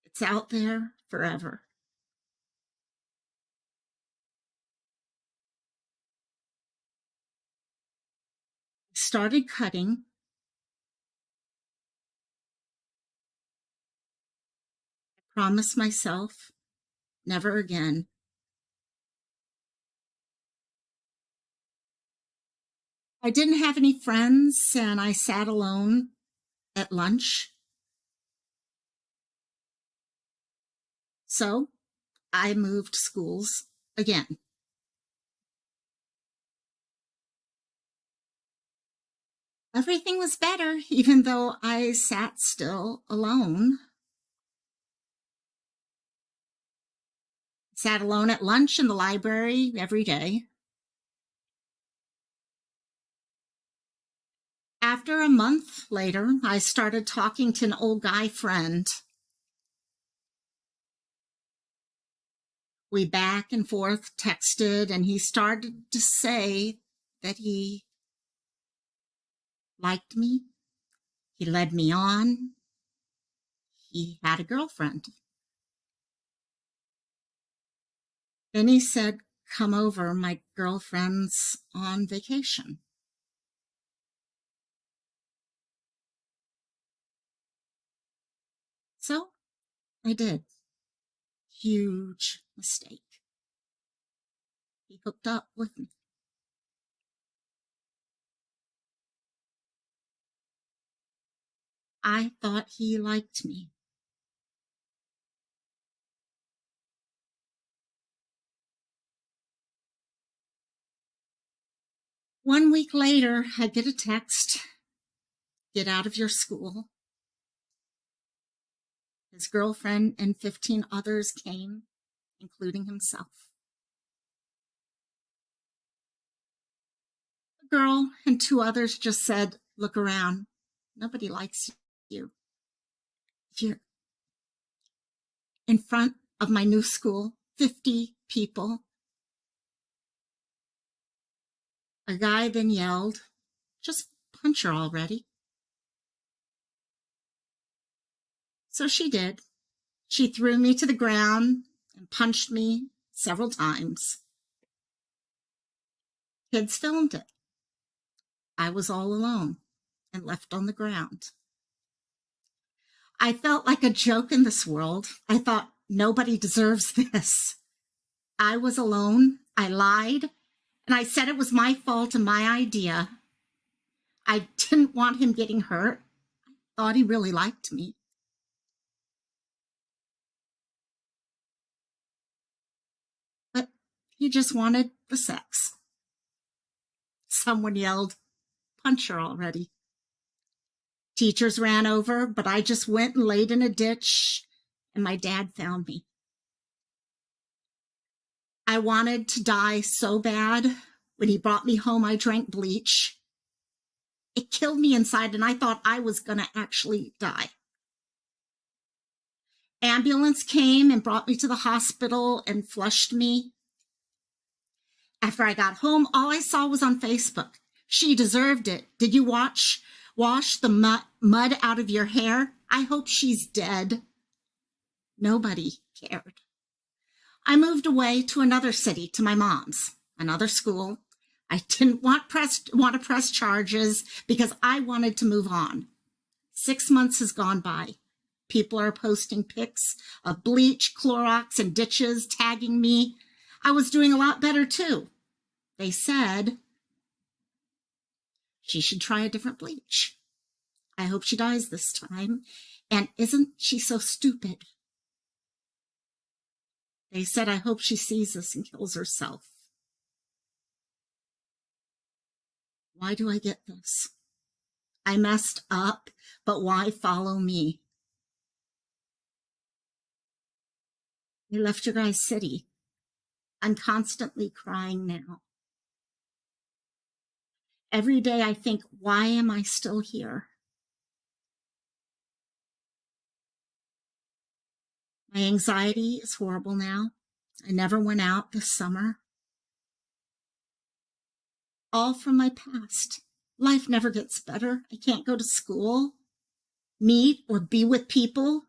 It's out there forever. I started cutting. I promised myself never again. I didn't have any friends, and I sat alone at lunch. So I moved schools again. Everything was better, even though I sat still alone. Sat alone at lunch in the library every day. After a month later, I started talking to an old guy friend. We back and forth texted, and he started to say that he liked me. He led me on. He had a girlfriend. Then he said, "Come over, my girlfriend's on vacation." So I did. Huge mistake. He hooked up with me. I thought he liked me. One week later, I get a text, "Get out of your school." His girlfriend and 15 others came, including himself. The girl and 2 others just said, "Look around. Nobody likes you." Here, in front of my new school, 50 people. A guy then yelled, "Just punch her already." So she did. She threw me to the ground and punched me several times. Kids filmed it. I was all alone and left on the ground. I felt like a joke in this world. I thought, nobody deserves this. I was alone. I lied. And I said it was my fault and my idea. I didn't want him getting hurt. I thought he really liked me. But he just wanted the sex. Someone yelled, "Punch her already." Teachers ran over, but I just went and laid in a ditch, and my dad found me. I wanted to die so bad. When he brought me home, I drank bleach. It killed me inside, and I thought I was going to actually die. Ambulance came and brought me to the hospital and flushed me. After I got home, all I saw was on Facebook, "She deserved it. Did you wash the mud out of your hair? I hope she's dead." Nobody cared. I moved away to another city, to my mom's, another school. I didn't want to press charges because I wanted to move on. 6 months has gone by. People are posting pics of bleach, Clorox, and ditches, tagging me. I was doing a lot better too. They said she should try a different bleach. I hope she dies this time. And isn't she so stupid? They said, I hope she sees this and kills herself. Why do I get this? I messed up, but why follow me? I left your guys' city. I'm constantly crying now. Every day I think, why am I still here? My anxiety is horrible now. I never went out this summer. All from my past. Life never gets better. I can't go to school, meet, or be with people.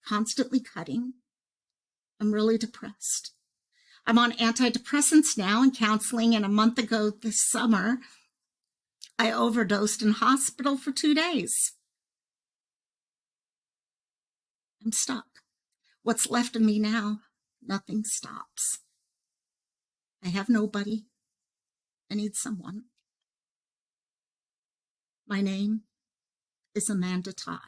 Constantly cutting. I'm really depressed. I'm on antidepressants now and counseling, and a month ago this summer, I overdosed in hospital for 2 days. I'm stuck. What's left of me now, nothing stops. I have nobody. I need someone. My name is Amanda Todd.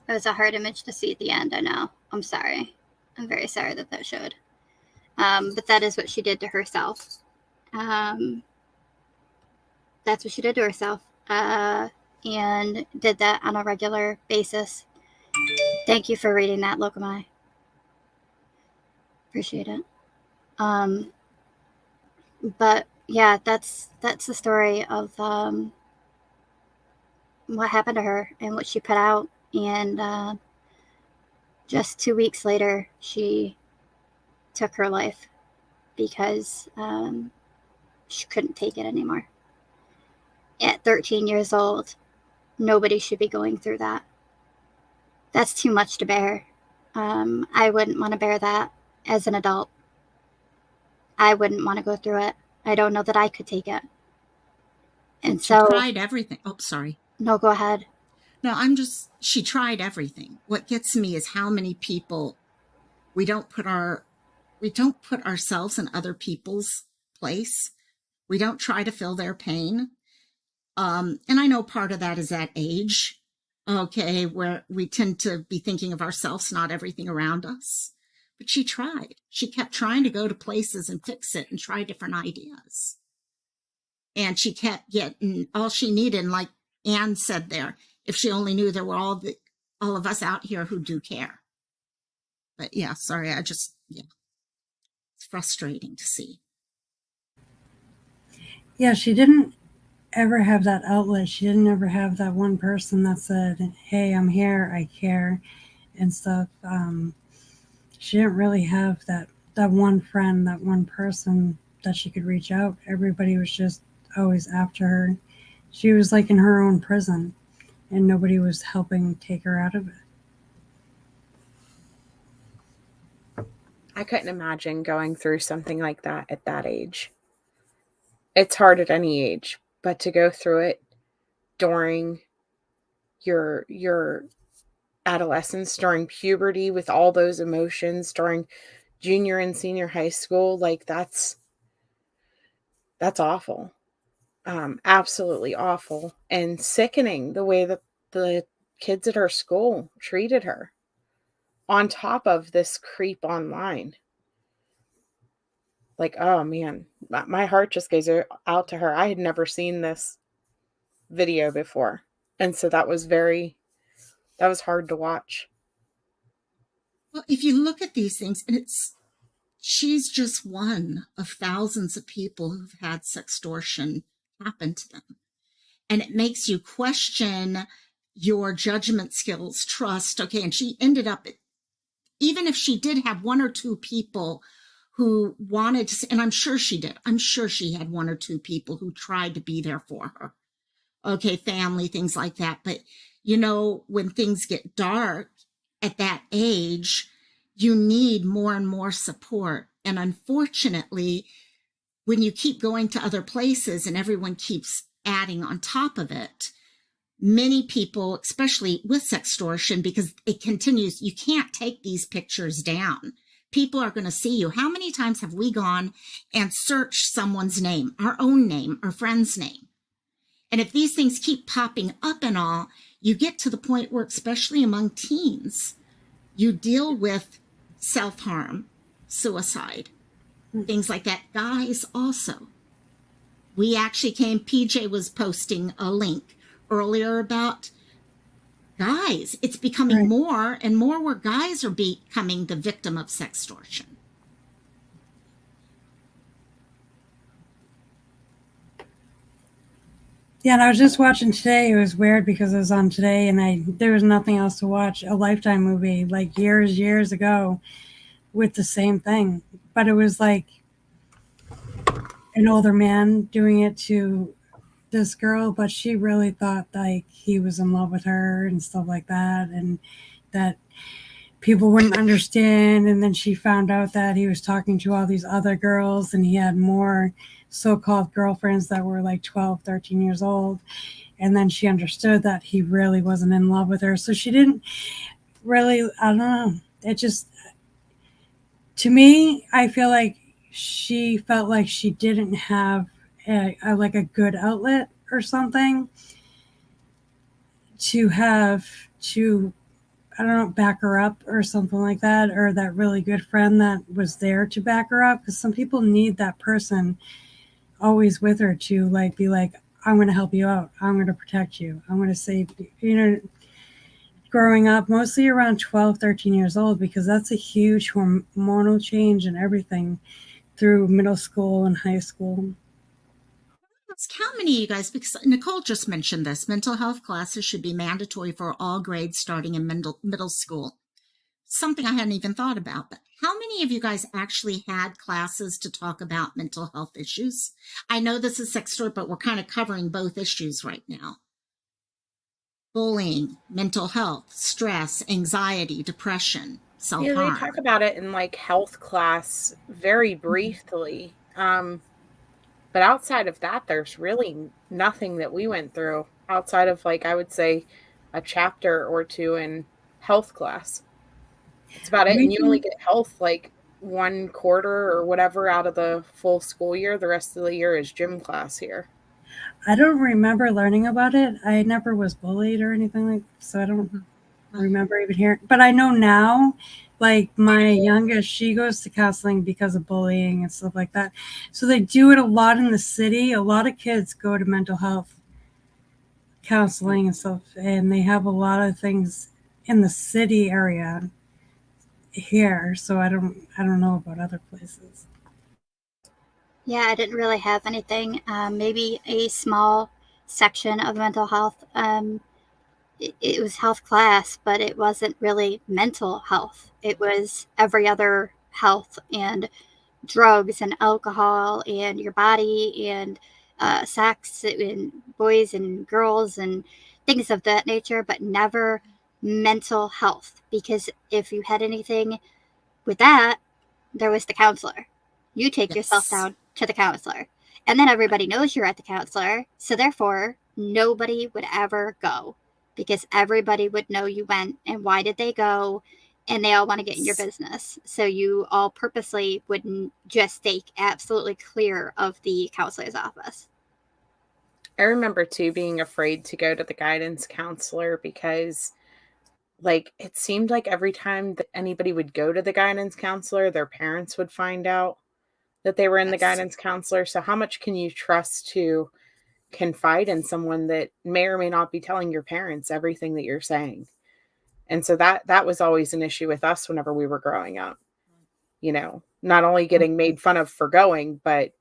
It was a hard image to see at the end, I know. I'm sorry. I'm very sorry that showed. But that is what she did to herself. That's what she did to herself. And did that on a regular basis. Thank you for reading that, Lokamai. Appreciate it. But yeah, that's the story of what happened to her and what she put out. And just 2 weeks later, she took her life because she couldn't take it anymore. At 13 years old, nobody should be going through that. That's too much to bear. I wouldn't want to bear that as an adult. I wouldn't want to go through it. I don't know that I could take it. And She so tried everything. Oh, sorry. No, go ahead. No, she tried everything. What gets me is how many people we don't put ourselves in other people's place. We don't try to feel their pain. And I know part of that is that age, okay, where we tend to be thinking of ourselves, not everything around us. But she tried. She kept trying to go to places and fix it and try different ideas. And she kept getting all she needed. And like Anne said there, if she only knew there were all of us out here who do care. But yeah, sorry, it's frustrating to see. Yeah, she didn't ever have that outlet. She didn't ever have that one person that said, hey, I'm here, I care, and stuff. She didn't really have that one friend, that one person that she could reach out. Everybody was just always after her. She was like in her own prison, and nobody was helping take her out of it. I couldn't imagine going through something like that at that age. It's hard at any age, but to go through it during your adolescence, during puberty, with all those emotions, during junior and senior high school, like that's awful. Absolutely awful and sickening the way that the kids at her school treated her, on top of this creep online. Like, oh man, my heart just goes out to her. I had never seen this video before. And so that was hard to watch. Well, if you look at these things, and she's just one of thousands of people who've had sextortion happen to them. And it makes you question your judgment skills, trust. Okay. And she ended up, even if she did have one or two people who wanted to, and I'm sure she did. I'm sure she had one or two people who tried to be there for her. Okay, family, things like that. But, when things get dark at that age, you need more and more support. And unfortunately, when you keep going to other places and everyone keeps adding on top of it, many people, especially with sextortion, because it continues, you can't take these pictures down. People are going to see you. How many times have we gone and searched someone's name, our own name, our friend's name? And if these things keep popping up and all, you get to the point where, especially among teens, you deal with self-harm, suicide. things like that. Guys also. We actually PJ was posting a link earlier about guys. It's becoming Right. more and more where guys are becoming the victim of sextortion. Yeah, and I was just watching today. It was weird because it was on today, and there was nothing else to watch. A Lifetime movie, like years ago, with the same thing, but it was like an older man doing it to this girl, but she really thought like he was in love with her and stuff like that, and that people wouldn't understand. And then she found out that he was talking to all these other girls, and he had more so-called girlfriends that were like 12, 13 years old. And then she understood that he really wasn't in love with her. So she didn't really, I don't know. It just, to me, I feel like she felt like she didn't have like a good outlet or something to have to, I don't know, back her up or something like that, or that really good friend that was there to back her up. Because some people need that person always with her to like be like, I'm going to help you out. I'm going to protect you. I'm going to save you. You know, growing up mostly around 12, 13 years old, because that's a huge hormonal change and everything through middle school and high school. How many of you guys, because Nicole just mentioned this, mental health classes should be mandatory for all grades starting in middle school. Something I hadn't even thought about, but how many of you guys actually had classes to talk about mental health issues? I know this is Sextortion, but we're kind of covering both issues right now. Bullying, mental health, stress, anxiety, depression, self-harm. Yeah, they talk about it in like health class very briefly. But outside of that, there's really nothing that we went through outside of like, I would say a chapter or two in health class. That's about it. And you only get health like one quarter or whatever out of the full school year. The rest of the year is gym class here. I don't remember learning about it. I never was bullied or anything like that, so I don't remember even hearing. But I know now, like my youngest, she goes to counseling because of bullying and stuff like that. So they do it a lot in the city. A lot of kids go to mental health counseling and stuff, and they have a lot of things in the city area here. So I don't know about other places. Yeah, I didn't really have anything. Maybe a small section of mental health. It was health class, but it wasn't really mental health. It was every other health and drugs and alcohol and your body and sex and boys and girls and things of that nature, but never mental health. Because if you had anything with that, there was the counselor. You take yourself down to the counselor. And then everybody knows you're at the counselor. So therefore, nobody would ever go because everybody would know you went and why did they go. And they all want to get in your business. So you all purposely wouldn't just stay absolutely clear of the counselor's office. I remember too being afraid to go to the guidance counselor because like it seemed like every time that anybody would go to the guidance counselor, their parents would find out that they were in the guidance counselor. So how much can you trust to confide in someone that may or may not be telling your parents everything that you're saying? And so that was always an issue with us whenever we were growing up. You know, not only getting made fun of for going, but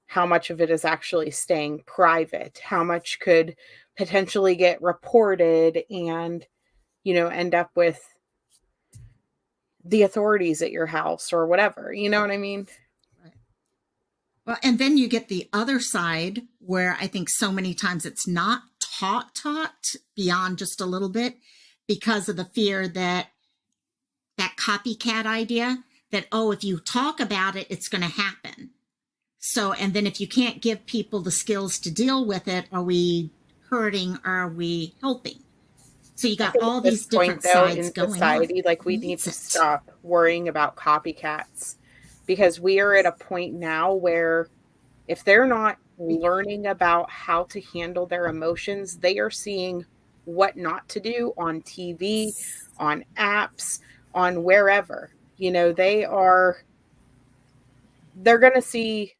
how much of it is actually staying private? How much could potentially get reported and, you know, end up with the authorities at your house or whatever? You know what I mean? Well, and then you get the other side where I think so many times it's not taught beyond just a little bit because of the fear that copycat idea that, oh, if you talk about it, it's going to happen. So, and then if you can't give people the skills to deal with it, are we hurting or are we helping? So you got all these different sides going society, on. like we need to stop worrying about copycats because we are at a point now where if they're not learning about how to handle their emotions, they are seeing what not to do on TV, on apps, on wherever. You know, they are they're going to see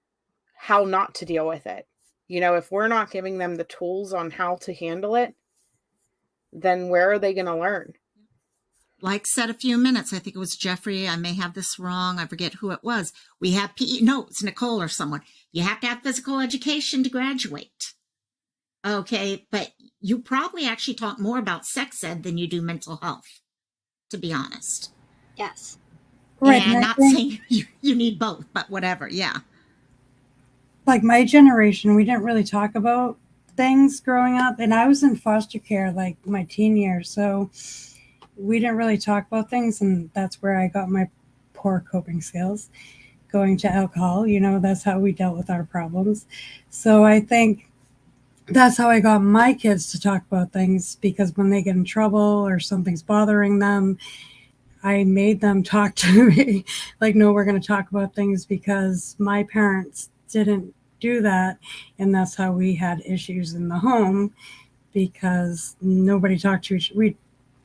how not to deal with it. You know, if we're not giving them the tools on how to handle it, then where are they going to learn? Like said a few minutes, I think it was Jeffrey, I may have this wrong, I forget who it was. We have PE, no, it's Nicole or someone. You have to have physical education to graduate. Okay, but you probably actually talk more about sex ed than you do mental health, to be honest. Yes. Right. And I not think, saying you need both, but whatever, yeah. like my generation, we didn't really talk about things growing up. And I was in foster care like my teen years. So we didn't really talk about things. And that's where I got my poor coping skills. Going to alcohol, you know, that's how we dealt with our problems. So I think that's how I got my kids to talk about things, because when they get in trouble or something's bothering them, I made them talk to me like, no, we're going to talk about things, because my parents didn't do that. And that's how we had issues in the home, because nobody talked to each other. We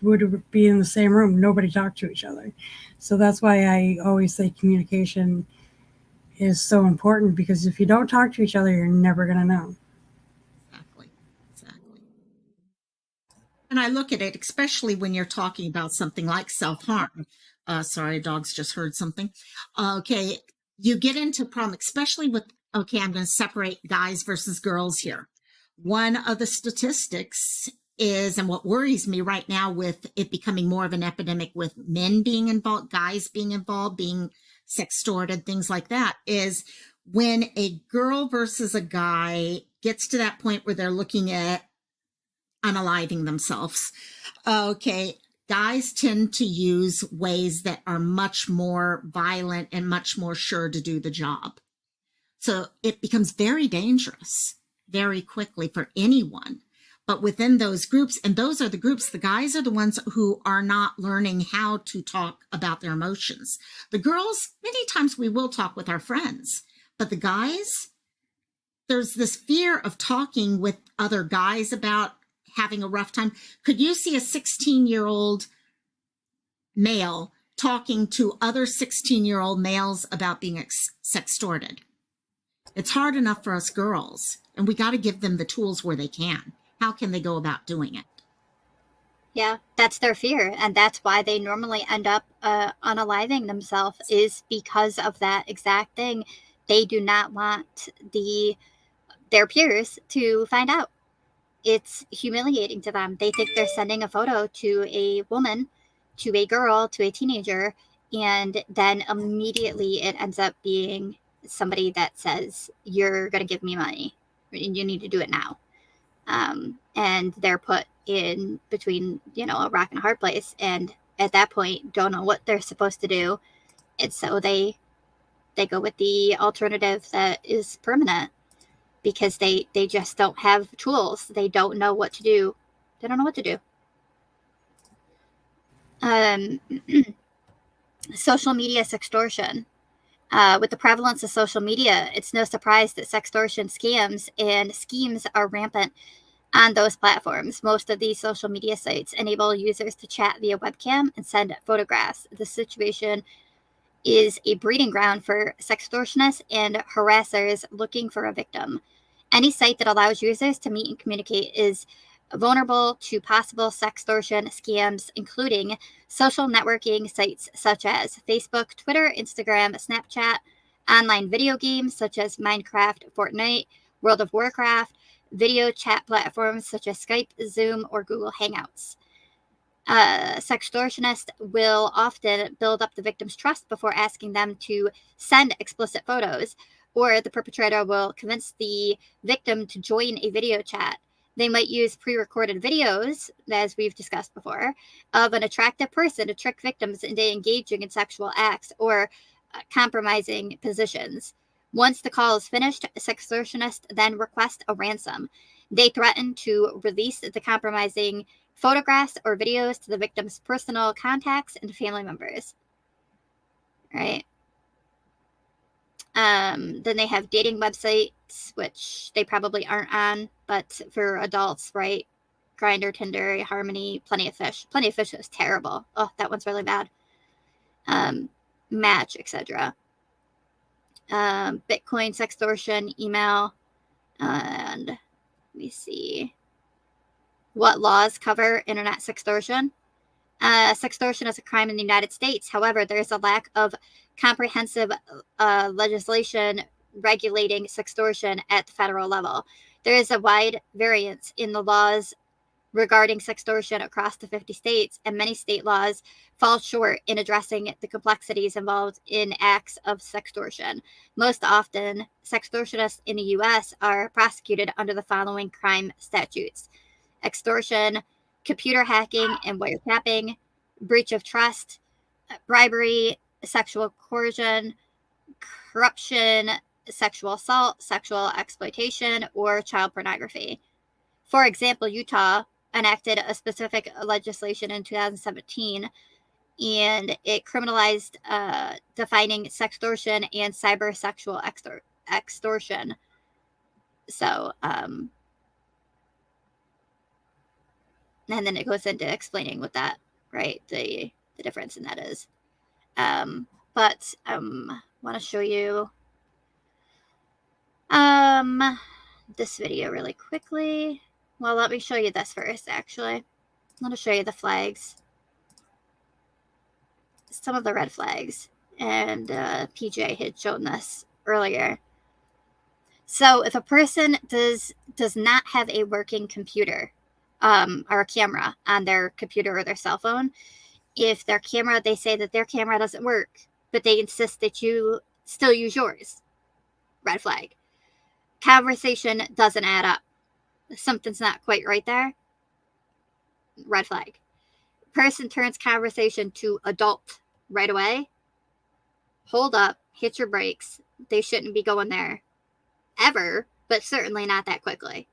would be in the same room, nobody talked to each other. So that's why I always say communication is so important, because if you don't talk to each other, you're never going to know. Exactly. And I look at it, especially when you're talking about something like self-harm. Sorry, dogs just heard something. Okay, you get into problem, especially with, okay, I'm going to separate guys versus girls here. One of the statistics is, and what worries me right now with it becoming more of an epidemic with men being involved, guys being involved, being sextorted, things like that, is when a girl versus a guy gets to that point where they're looking at unaliving themselves. Okay, guys tend to use ways that are much more violent and much more sure to do the job. So it becomes very dangerous very quickly for anyone. But within those groups, and those are the groups, the guys are the ones who are not learning how to talk about their emotions. The girls, many times we will talk with our friends, but the guys, there's this fear of talking with other guys about having a rough time. Could you see a 16-year-old male talking to other 16-year-old males about being sextorted? It's hard enough for us girls, and we got to give them the tools where they can. How can they go about doing it? Yeah, that's their fear, and that's why they normally end up unaliving themselves, is because of that exact thing. They do not want their peers to find out. It's humiliating to them. They think they're sending a photo to a woman, to a girl, to a teenager, and then immediately it ends up being somebody that says, you're going to give me money and you need to do it now. And they're put in between, a rock and a hard place, and at that point don't know what they're supposed to do. And so they go with the alternative that is permanent, because they just don't have tools. They don't know what to do. They don't know what to do. Social media sextortion. With the prevalence of social media, it's no surprise that sextortion scams and schemes are rampant on those platforms. Most of these social media sites enable users to chat via webcam and send photographs. The situation is a breeding ground for sextortionists and harassers looking for a victim. Any site that allows users to meet and communicate is vulnerable to possible sextortion scams, including social networking sites such as Facebook, Twitter, Instagram, Snapchat, online video games such as Minecraft, Fortnite, World of Warcraft, video chat platforms such as Skype, Zoom, or Google Hangouts. Sextortionists will often build up the victim's trust before asking them to send explicit photos, or the perpetrator will convince the victim to join a video chat. They might use pre-recorded videos, as we've discussed before, of an attractive person to trick victims into engaging in sexual acts or compromising positions. Once the call is finished, sextortionists then request a ransom. They threaten to release the compromising photographs or videos to the victim's personal contacts and family members. Right? Then they have dating websites, which they probably aren't on, but for adults, right? Grindr, Tinder, Harmony, Plenty of Fish. Plenty of Fish is terrible. Oh, that one's really bad. Match, etc. Bitcoin, sextortion, email, and let me see what laws cover internet sextortion. Sextortion is a crime in the United States. However, there is a lack of comprehensive legislation regulating sextortion at the federal level. There is a wide variance in the laws regarding sextortion across the 50 states, and many state laws fall short in addressing the complexities involved in acts of sextortion. Most often, sextortionists in the U.S. are prosecuted under the following crime statutes: extortion, computer hacking and wiretapping, breach of trust, bribery, sexual coercion, corruption, sexual assault, sexual exploitation, or child pornography. For example, Utah enacted a specific legislation in 2017, and it criminalized defining sextortion and cybersexual extortion. So, and then it goes into explaining what that, right, the difference in that is. But I want to show you this video really quickly. Well, let me show you this first, actually. I want to show you the flags. Some of the red flags. And PJ had shown this earlier. So if a person does not have a working computer or a camera on their computer or their cell phone, if their camera, they say that their camera doesn't work, but they insist that you still use yours, red flag. Conversation doesn't add up. Something's not quite right there, red flag. Person turns conversation to adult right away. Hold up, hit your brakes. They shouldn't be going there ever, but certainly not that quickly.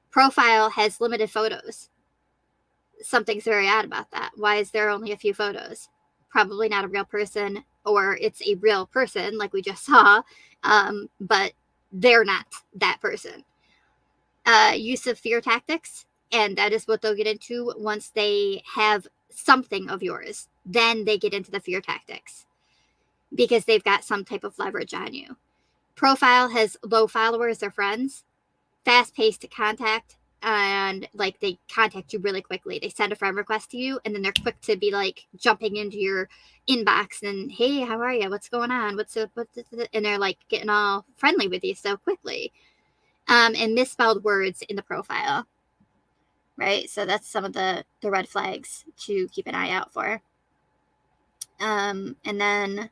Profile has limited photos. Something's very odd about that. Why is there only a few photos? Probably not a real person, or it's a real person like we just saw, but they're not that person. Use of fear tactics, and that is what they'll get into once they have something of yours. Then they get into the fear tactics because they've got some type of leverage on you. Profile has low followers or friends, fast-paced contact, and like they contact you really quickly. They send a friend request to you, and then they're quick to be like jumping into your inbox and, hey, how are you? What's going on? And they're like getting all friendly with you so quickly. And misspelled words in the profile, right? So that's some of the red flags to keep an eye out for. And then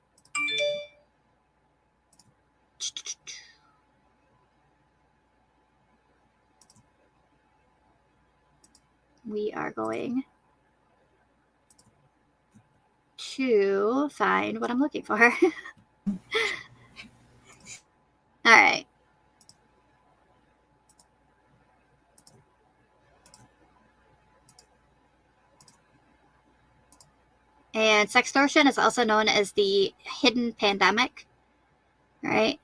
we are going to find what I'm looking for. All right. And sextortion is also known as the hidden pandemic, right,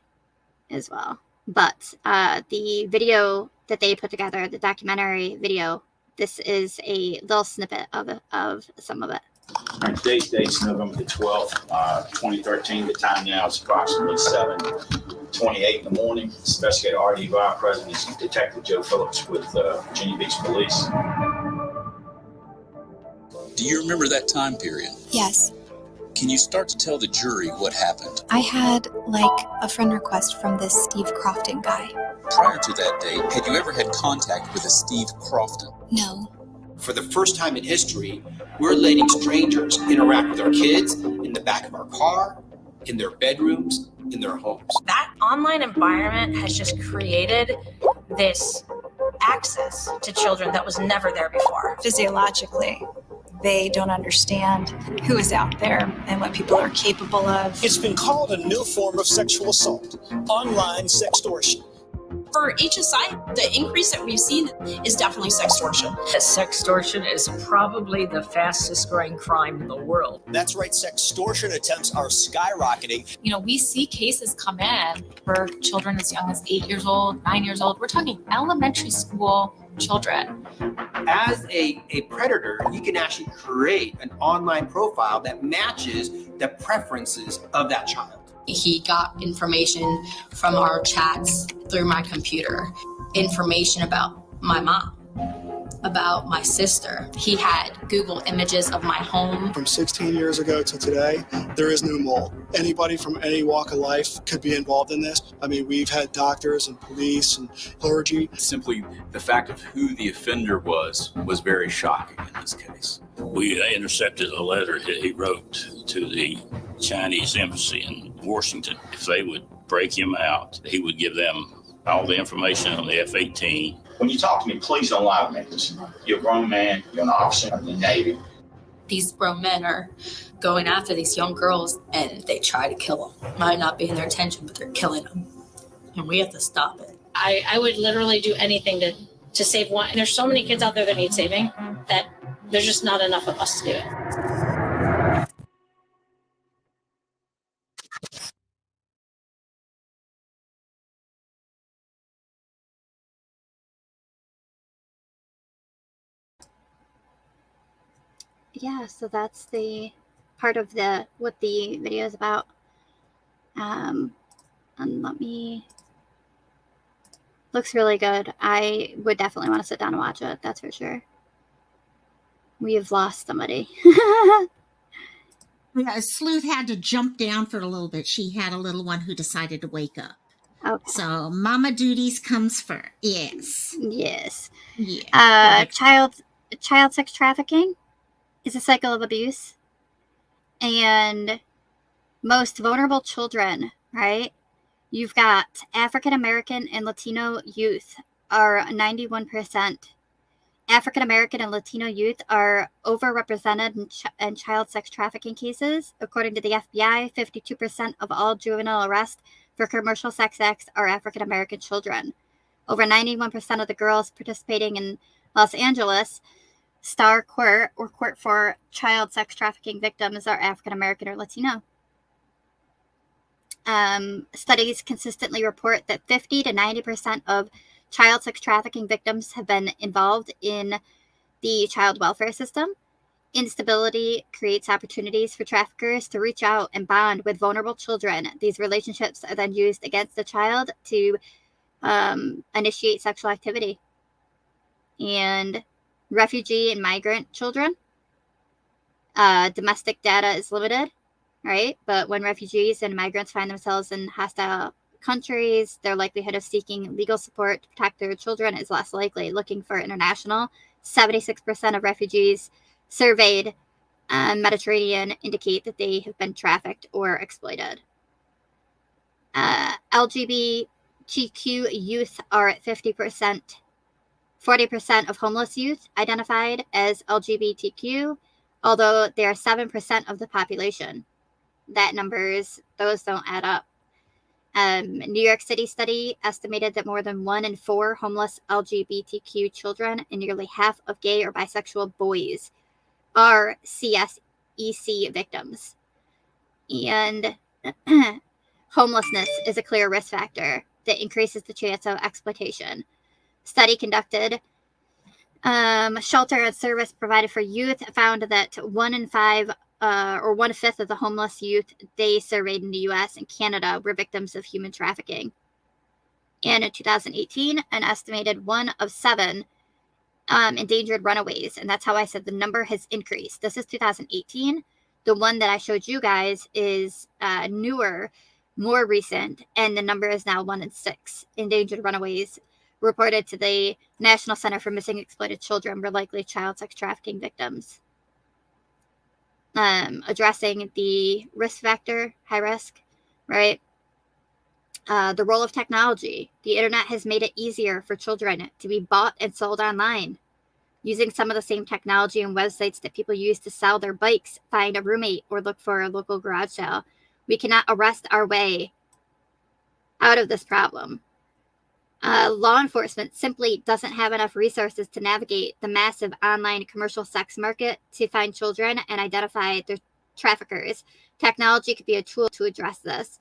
as well. But the video that they put together, the documentary video, this is a little snippet of some of it. All right, today's date's November the 12th, 2013. The time now is approximately 7:28 in the morning. Investigator R.D. Vile, President is Detective Joe Phillips with Virginia Beach Police. Do you remember that time period? Yes. Can you start to tell the jury what happened? I had, a friend request from this Steve Crofton guy. Prior to that date, had you ever had contact with a Steve Crofton? No. For the first time in history, we're letting strangers interact with our kids in the back of our car, in their bedrooms, in their homes. That online environment has just created this access to children that was never there before. Physiologically, they don't understand who is out there and what people are capable of. It's been called a new form of sexual assault, online sextortion. For HSI, the increase that we've seen is definitely sextortion. Sextortion is probably the fastest growing crime in the world. That's right, sextortion attempts are skyrocketing. We see cases come in for children as young as 8 years old, 9 years old. We're talking elementary school children. As a predator, you can actually create an online profile that matches the preferences of that child. He got information from our chats through my computer, information about my mom, about my sister. He had Google images of my home. From 16 years ago to today, there is no mold. Anybody from any walk of life could be involved in this. I mean, we've had doctors and police and clergy. Simply the fact of who the offender was very shocking in this case. We intercepted a letter that he wrote to the Chinese embassy in Washington. If they would break him out, he would give them all the information on the F-18. When you talk to me, please don't lie to me. You're a grown man, you're an officer in the Navy. These grown men are going after these young girls and they try to kill them. Might not be in their intention, but they're killing them. And we have to stop it. I would literally do anything to save one. And there's so many kids out there that need saving that there's just not enough of us to do it. Yeah, so that's the part of what the video is about. And looks really good. I would definitely want to sit down and watch it, that's for sure. We have lost somebody. Yeah, Sleuth had to jump down for a little bit. She had a little one who decided to wake up. Okay. So mama duties comes first. Yes. Yes. Yeah. Child sex trafficking is a cycle of abuse. And most vulnerable children, right? You've got African American and Latino youth are 91%. African American and Latino youth are overrepresented in child sex trafficking cases. According to the FBI, 52% of all juvenile arrests for commercial sex acts are African American children. Over 91% of the girls participating in Los Angeles Star Court or Court for Child Sex Trafficking Victims are African American or Latino. Studies consistently report that 50 to 90% of child sex trafficking victims have been involved in the child welfare system. Instability creates opportunities for traffickers to reach out and bond with vulnerable children. These relationships are then used against the child to initiate sexual activity. And refugee and migrant children, domestic data is limited, right? But when refugees and migrants find themselves in hostile countries, their likelihood of seeking legal support to protect their children is less likely. Looking for international, 76% of refugees surveyed Mediterranean indicate that they have been trafficked or exploited. LGBTQ youth are at 50%. 40% of homeless youth identified as LGBTQ, although they are 7% of the population. Those don't add up. New York City study estimated that more than 1 in 4 homeless LGBTQ children and nearly half of gay or bisexual boys are CSEC victims. And homelessness is a clear risk factor that increases the chance of exploitation. Study conducted, shelter and service provided for youth found that 1 in 5 or 1/5 of the homeless youth they surveyed in the U.S. and Canada were victims of human trafficking. And in 2018, an estimated 1 of 7 endangered runaways, and that's how I said the number has increased. This is 2018. The one that I showed you guys is newer, more recent, and the number is now 1 in 6 endangered runaways reported to the National Center for Missing and Exploited Children were likely child sex trafficking victims. Addressing the risk factor, high risk, right? The role of technology. The internet has made it easier for children to be bought and sold online. Using some of the same technology and websites that people use to sell their bikes, find a roommate, or look for a local garage sale. We cannot arrest our way out of this problem. Law enforcement simply doesn't have enough resources to navigate the massive online commercial sex market to find children and identify their traffickers. Technology could be a tool to address this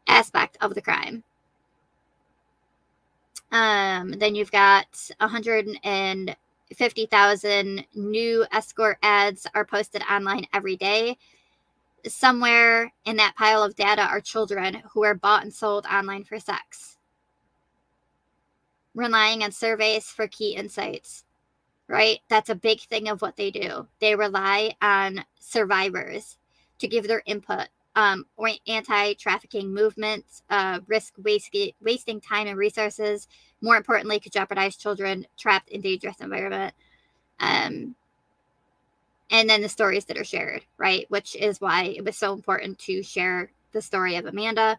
aspect of the crime. Then you've got 150,000 new escort ads are posted online every day. somewhere in that pile of data are children who are bought and sold online for sex, relying on surveys for key insights, right? That's a big thing of what they do. They rely on survivors to give their input. Or anti-trafficking movements risk wasting time and resources. More importantly, could jeopardize children trapped in dangerous environment. And then the stories that are shared, right? Which is why it was so important to share the story of Amanda,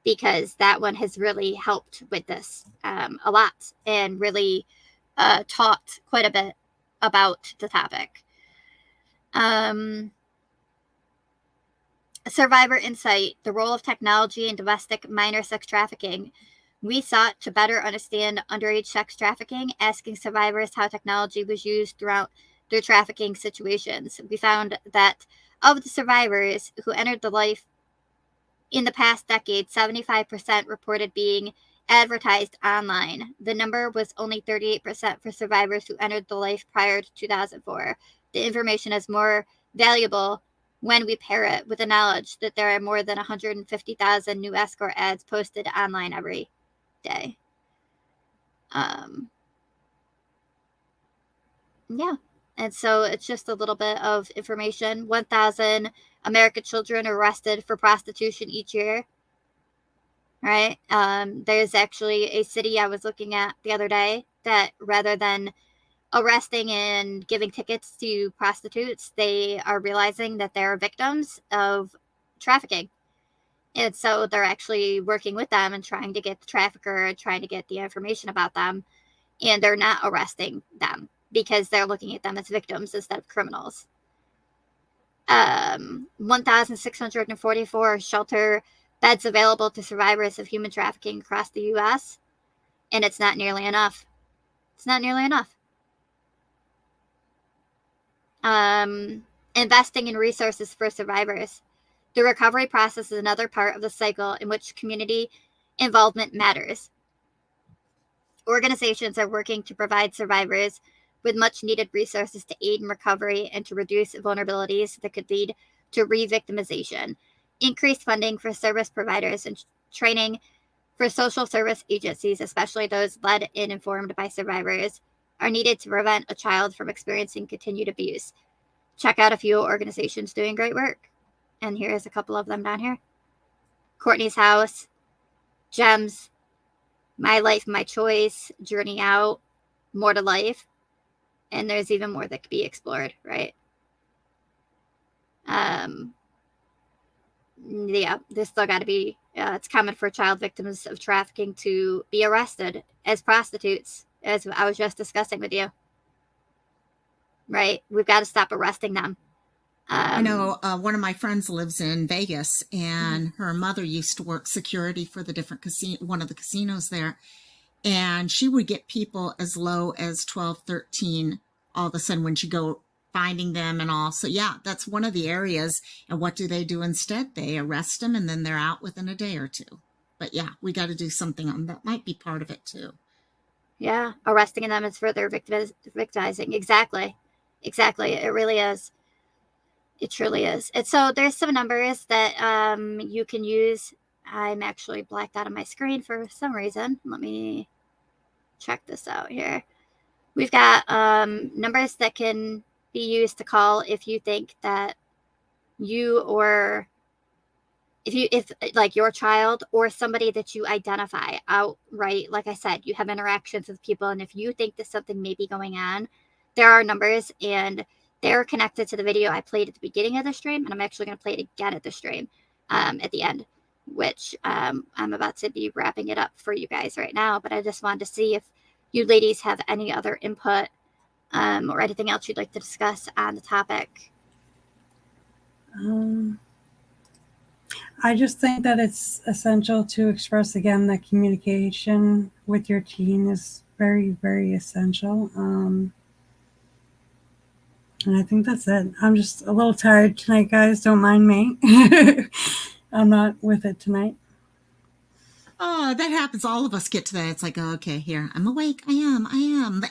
because that one has really helped with this a lot and really taught quite a bit about the topic. Survivor Insight, the role of technology in domestic minor sex trafficking. We sought to better understand underage sex trafficking, asking survivors how technology was used throughout their trafficking situations. We found that of the survivors who entered the life in the past decade, 75% reported being advertised online. The number was only 38% for survivors who entered the life prior to 2004. The information is more valuable when we pair it with the knowledge that there are more than 150,000 new escort ads posted online every day. Yeah. And so it's just a little bit of information. 1,000 American children arrested for prostitution each year. Right? There's actually a city I was looking at the other day that rather than arresting and giving tickets to prostitutes, they are realizing that they're victims of trafficking. And so they're actually working with them and trying to get the trafficker, trying to get the information about them. And they're not arresting them because they're looking at them as victims instead of criminals. 1,644 shelter beds available to survivors of human trafficking across the U.S. And it's not nearly enough. It's not nearly enough. Investing in resources for survivors. The recovery process is another part of the cycle in which community involvement matters. Organizations are working to provide survivors with much needed resources to aid in recovery and to reduce vulnerabilities that could lead to re-victimization. Increased funding for service providers and training for social service agencies, especially those led and informed by survivors, are needed to prevent a child from experiencing continued abuse. Check out a few organizations doing great work. And here's a couple of them down here. Courtney's House, GEMS, My Life, My Choice, Journey Out, More to Life. And there's even more that could be explored, right? Yeah, there's still got to be, it's common for child victims of trafficking to be arrested as prostitutes, as I was just discussing with you. Right? We've got to stop arresting them. I know one of my friends lives in Vegas, and her mother used to work security for the different one of the casinos there. And she would get people as low as 12, 13 all of a sudden when she go finding them and all. So yeah, that's one of the areas. And what do they do instead? They arrest them and then they're out within a day or two. But yeah, we got to do something on that. Might be part of it too. Yeah, arresting them is further victimizing. Exactly. It really is. It truly is. And so there's some numbers that you can use. I'm actually blacked out of my screen for some reason. Let me check this out here. We've got numbers that can be used to call if you think that you or if like your child or somebody that you identify outright, like I said, you have interactions with people, and if you think that something may be going on, there are numbers, and they're connected to the video I played at the beginning of the stream, and I'm actually going to play it again at the stream at the end, which I'm about to be wrapping it up for you guys right now. But I just wanted to see if you ladies have any other input or anything else you'd like to discuss on the topic. I just think that it's essential to express again that communication with your teen is very, very essential. And I think that's it. I'm just a little tired tonight, guys. Don't mind me. I'm not with it tonight. Oh, that happens. All of us get to that. It's like, oh, okay, here, I'm awake. I am.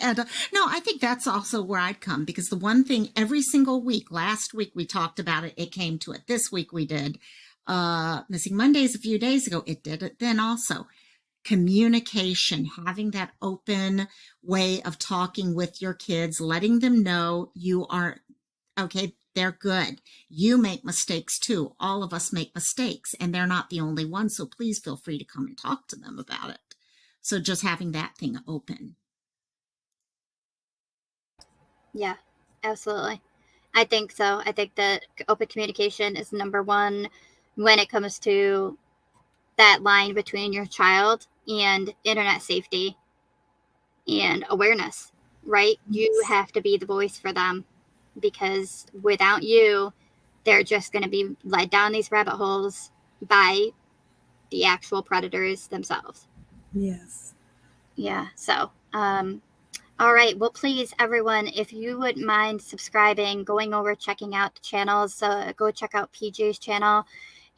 And no, I think that's also where I'd come, because the one thing every single week, last week we talked about it, it came to it. This week we did. Missing Mondays a few days ago, it did it then also. Communication, having that open way of talking with your kids, letting them know you are okay, they're good. You make mistakes too. All of us make mistakes, and they're not the only ones. So please feel free to come and talk to them about it. So just having that thing open. Yeah, absolutely. I think so. I think that open communication is number one when it comes to that line between your child and internet safety and awareness, right? You have to be the voice for them, because without you, they're just going to be led down these rabbit holes by the actual predators themselves. Yes. Yeah. So, all right. Well, please, everyone, if you wouldn't mind subscribing, going over, checking out the channels, go check out PJ's channel.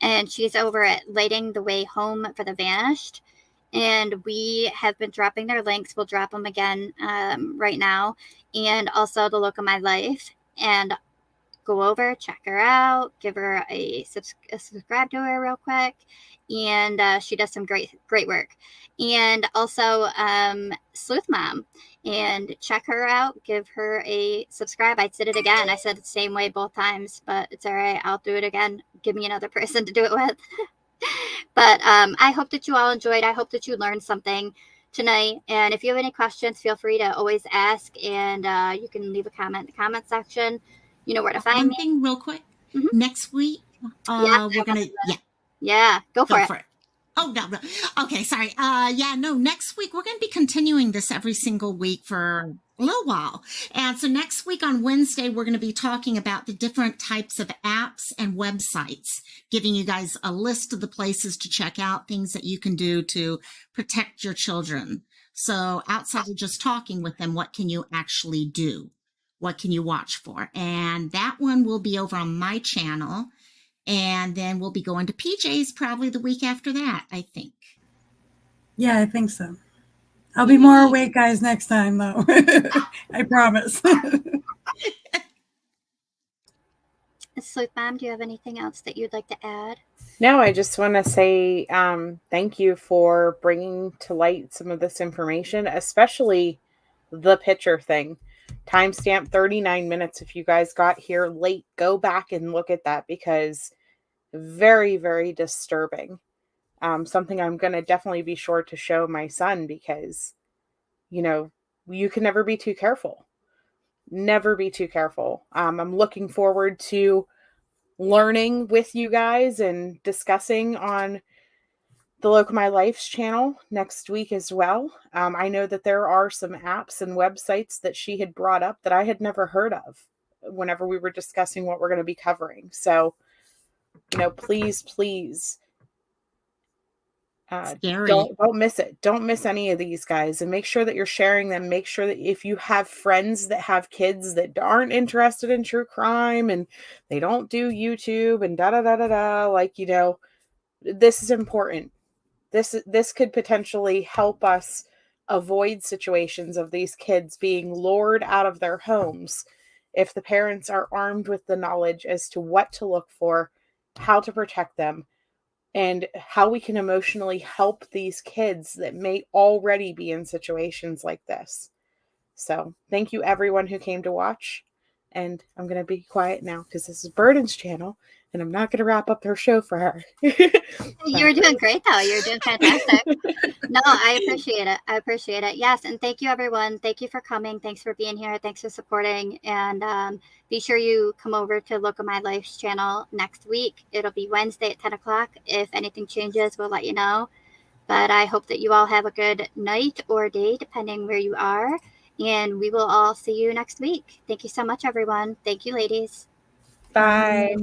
And she's over at Lighting the Way Home for the Vanished. And we have been dropping their links. We'll drop them again right now. And also the Look of My Life. And go over, check her out, give her a subscribe to her real quick. And she does some great work. And also Sleuth Mom. And check her out, give her a subscribe. I said it again. I said it the same way both times, but it's all right. I'll do it again. Give me another person to do it with. But I hope that you all enjoyed. I hope that you learned something tonight. And if you have any questions, feel free to always ask. And you can leave a comment in the comment section. You know where to find me. One thing real quick. Mm-hmm. Next week, we're going to, go for it. Oh, no. Okay, sorry. Next week, we're going to be continuing this every single week for a little while. And so next week on Wednesday, we're going to be talking about the different types of apps and websites, giving you guys a list of the places to check out, things that you can do to protect your children. So outside of just talking with them, what can you actually do? What can you watch for? And that one will be over on my channel. And then we'll be going to PJ's probably the week after that, I think. Yeah, I think so. I'll be more awake, guys, next time, though. I promise. Sleuth Mom, do you have anything else that you'd like to add? No, I just want to say thank you for bringing to light some of this information, especially the picture thing. Timestamp 39 minutes. If you guys got here late, go back and look at that, because very, very disturbing. Something I'm going to definitely be sure to show my son, because, you can never be too careful. Never be too careful. I'm looking forward to learning with you guys and discussing on the Look of My Life's channel next week as well. I know that there are some apps and websites that she had brought up that I had never heard of whenever we were discussing what we're going to be covering. So, please, don't miss it. Don't miss any of these guys, and make sure that you're sharing them. Make sure that if you have friends that have kids that aren't interested in true crime and they don't do YouTube and this is important. This could potentially help us avoid situations of these kids being lured out of their homes if the parents are armed with the knowledge as to what to look for, how to protect them, and how we can emotionally help these kids that may already be in situations like this. So thank you everyone who came to watch. And I'm going to be quiet now because this is Burden's channel and I'm not going to wrap up her show for her. You're doing great, though. You're doing fantastic. No, I appreciate it. I appreciate it. Yes. And thank you, everyone. Thank you for coming. Thanks for being here. Thanks for supporting. And be sure you come over to Look of My Life's channel next week. It'll be Wednesday at 10 o'clock. If anything changes, we'll let you know. But I hope that you all have a good night or day, depending where you are. And we will all see you next week. Thank you so much, everyone. Thank you, ladies. Bye.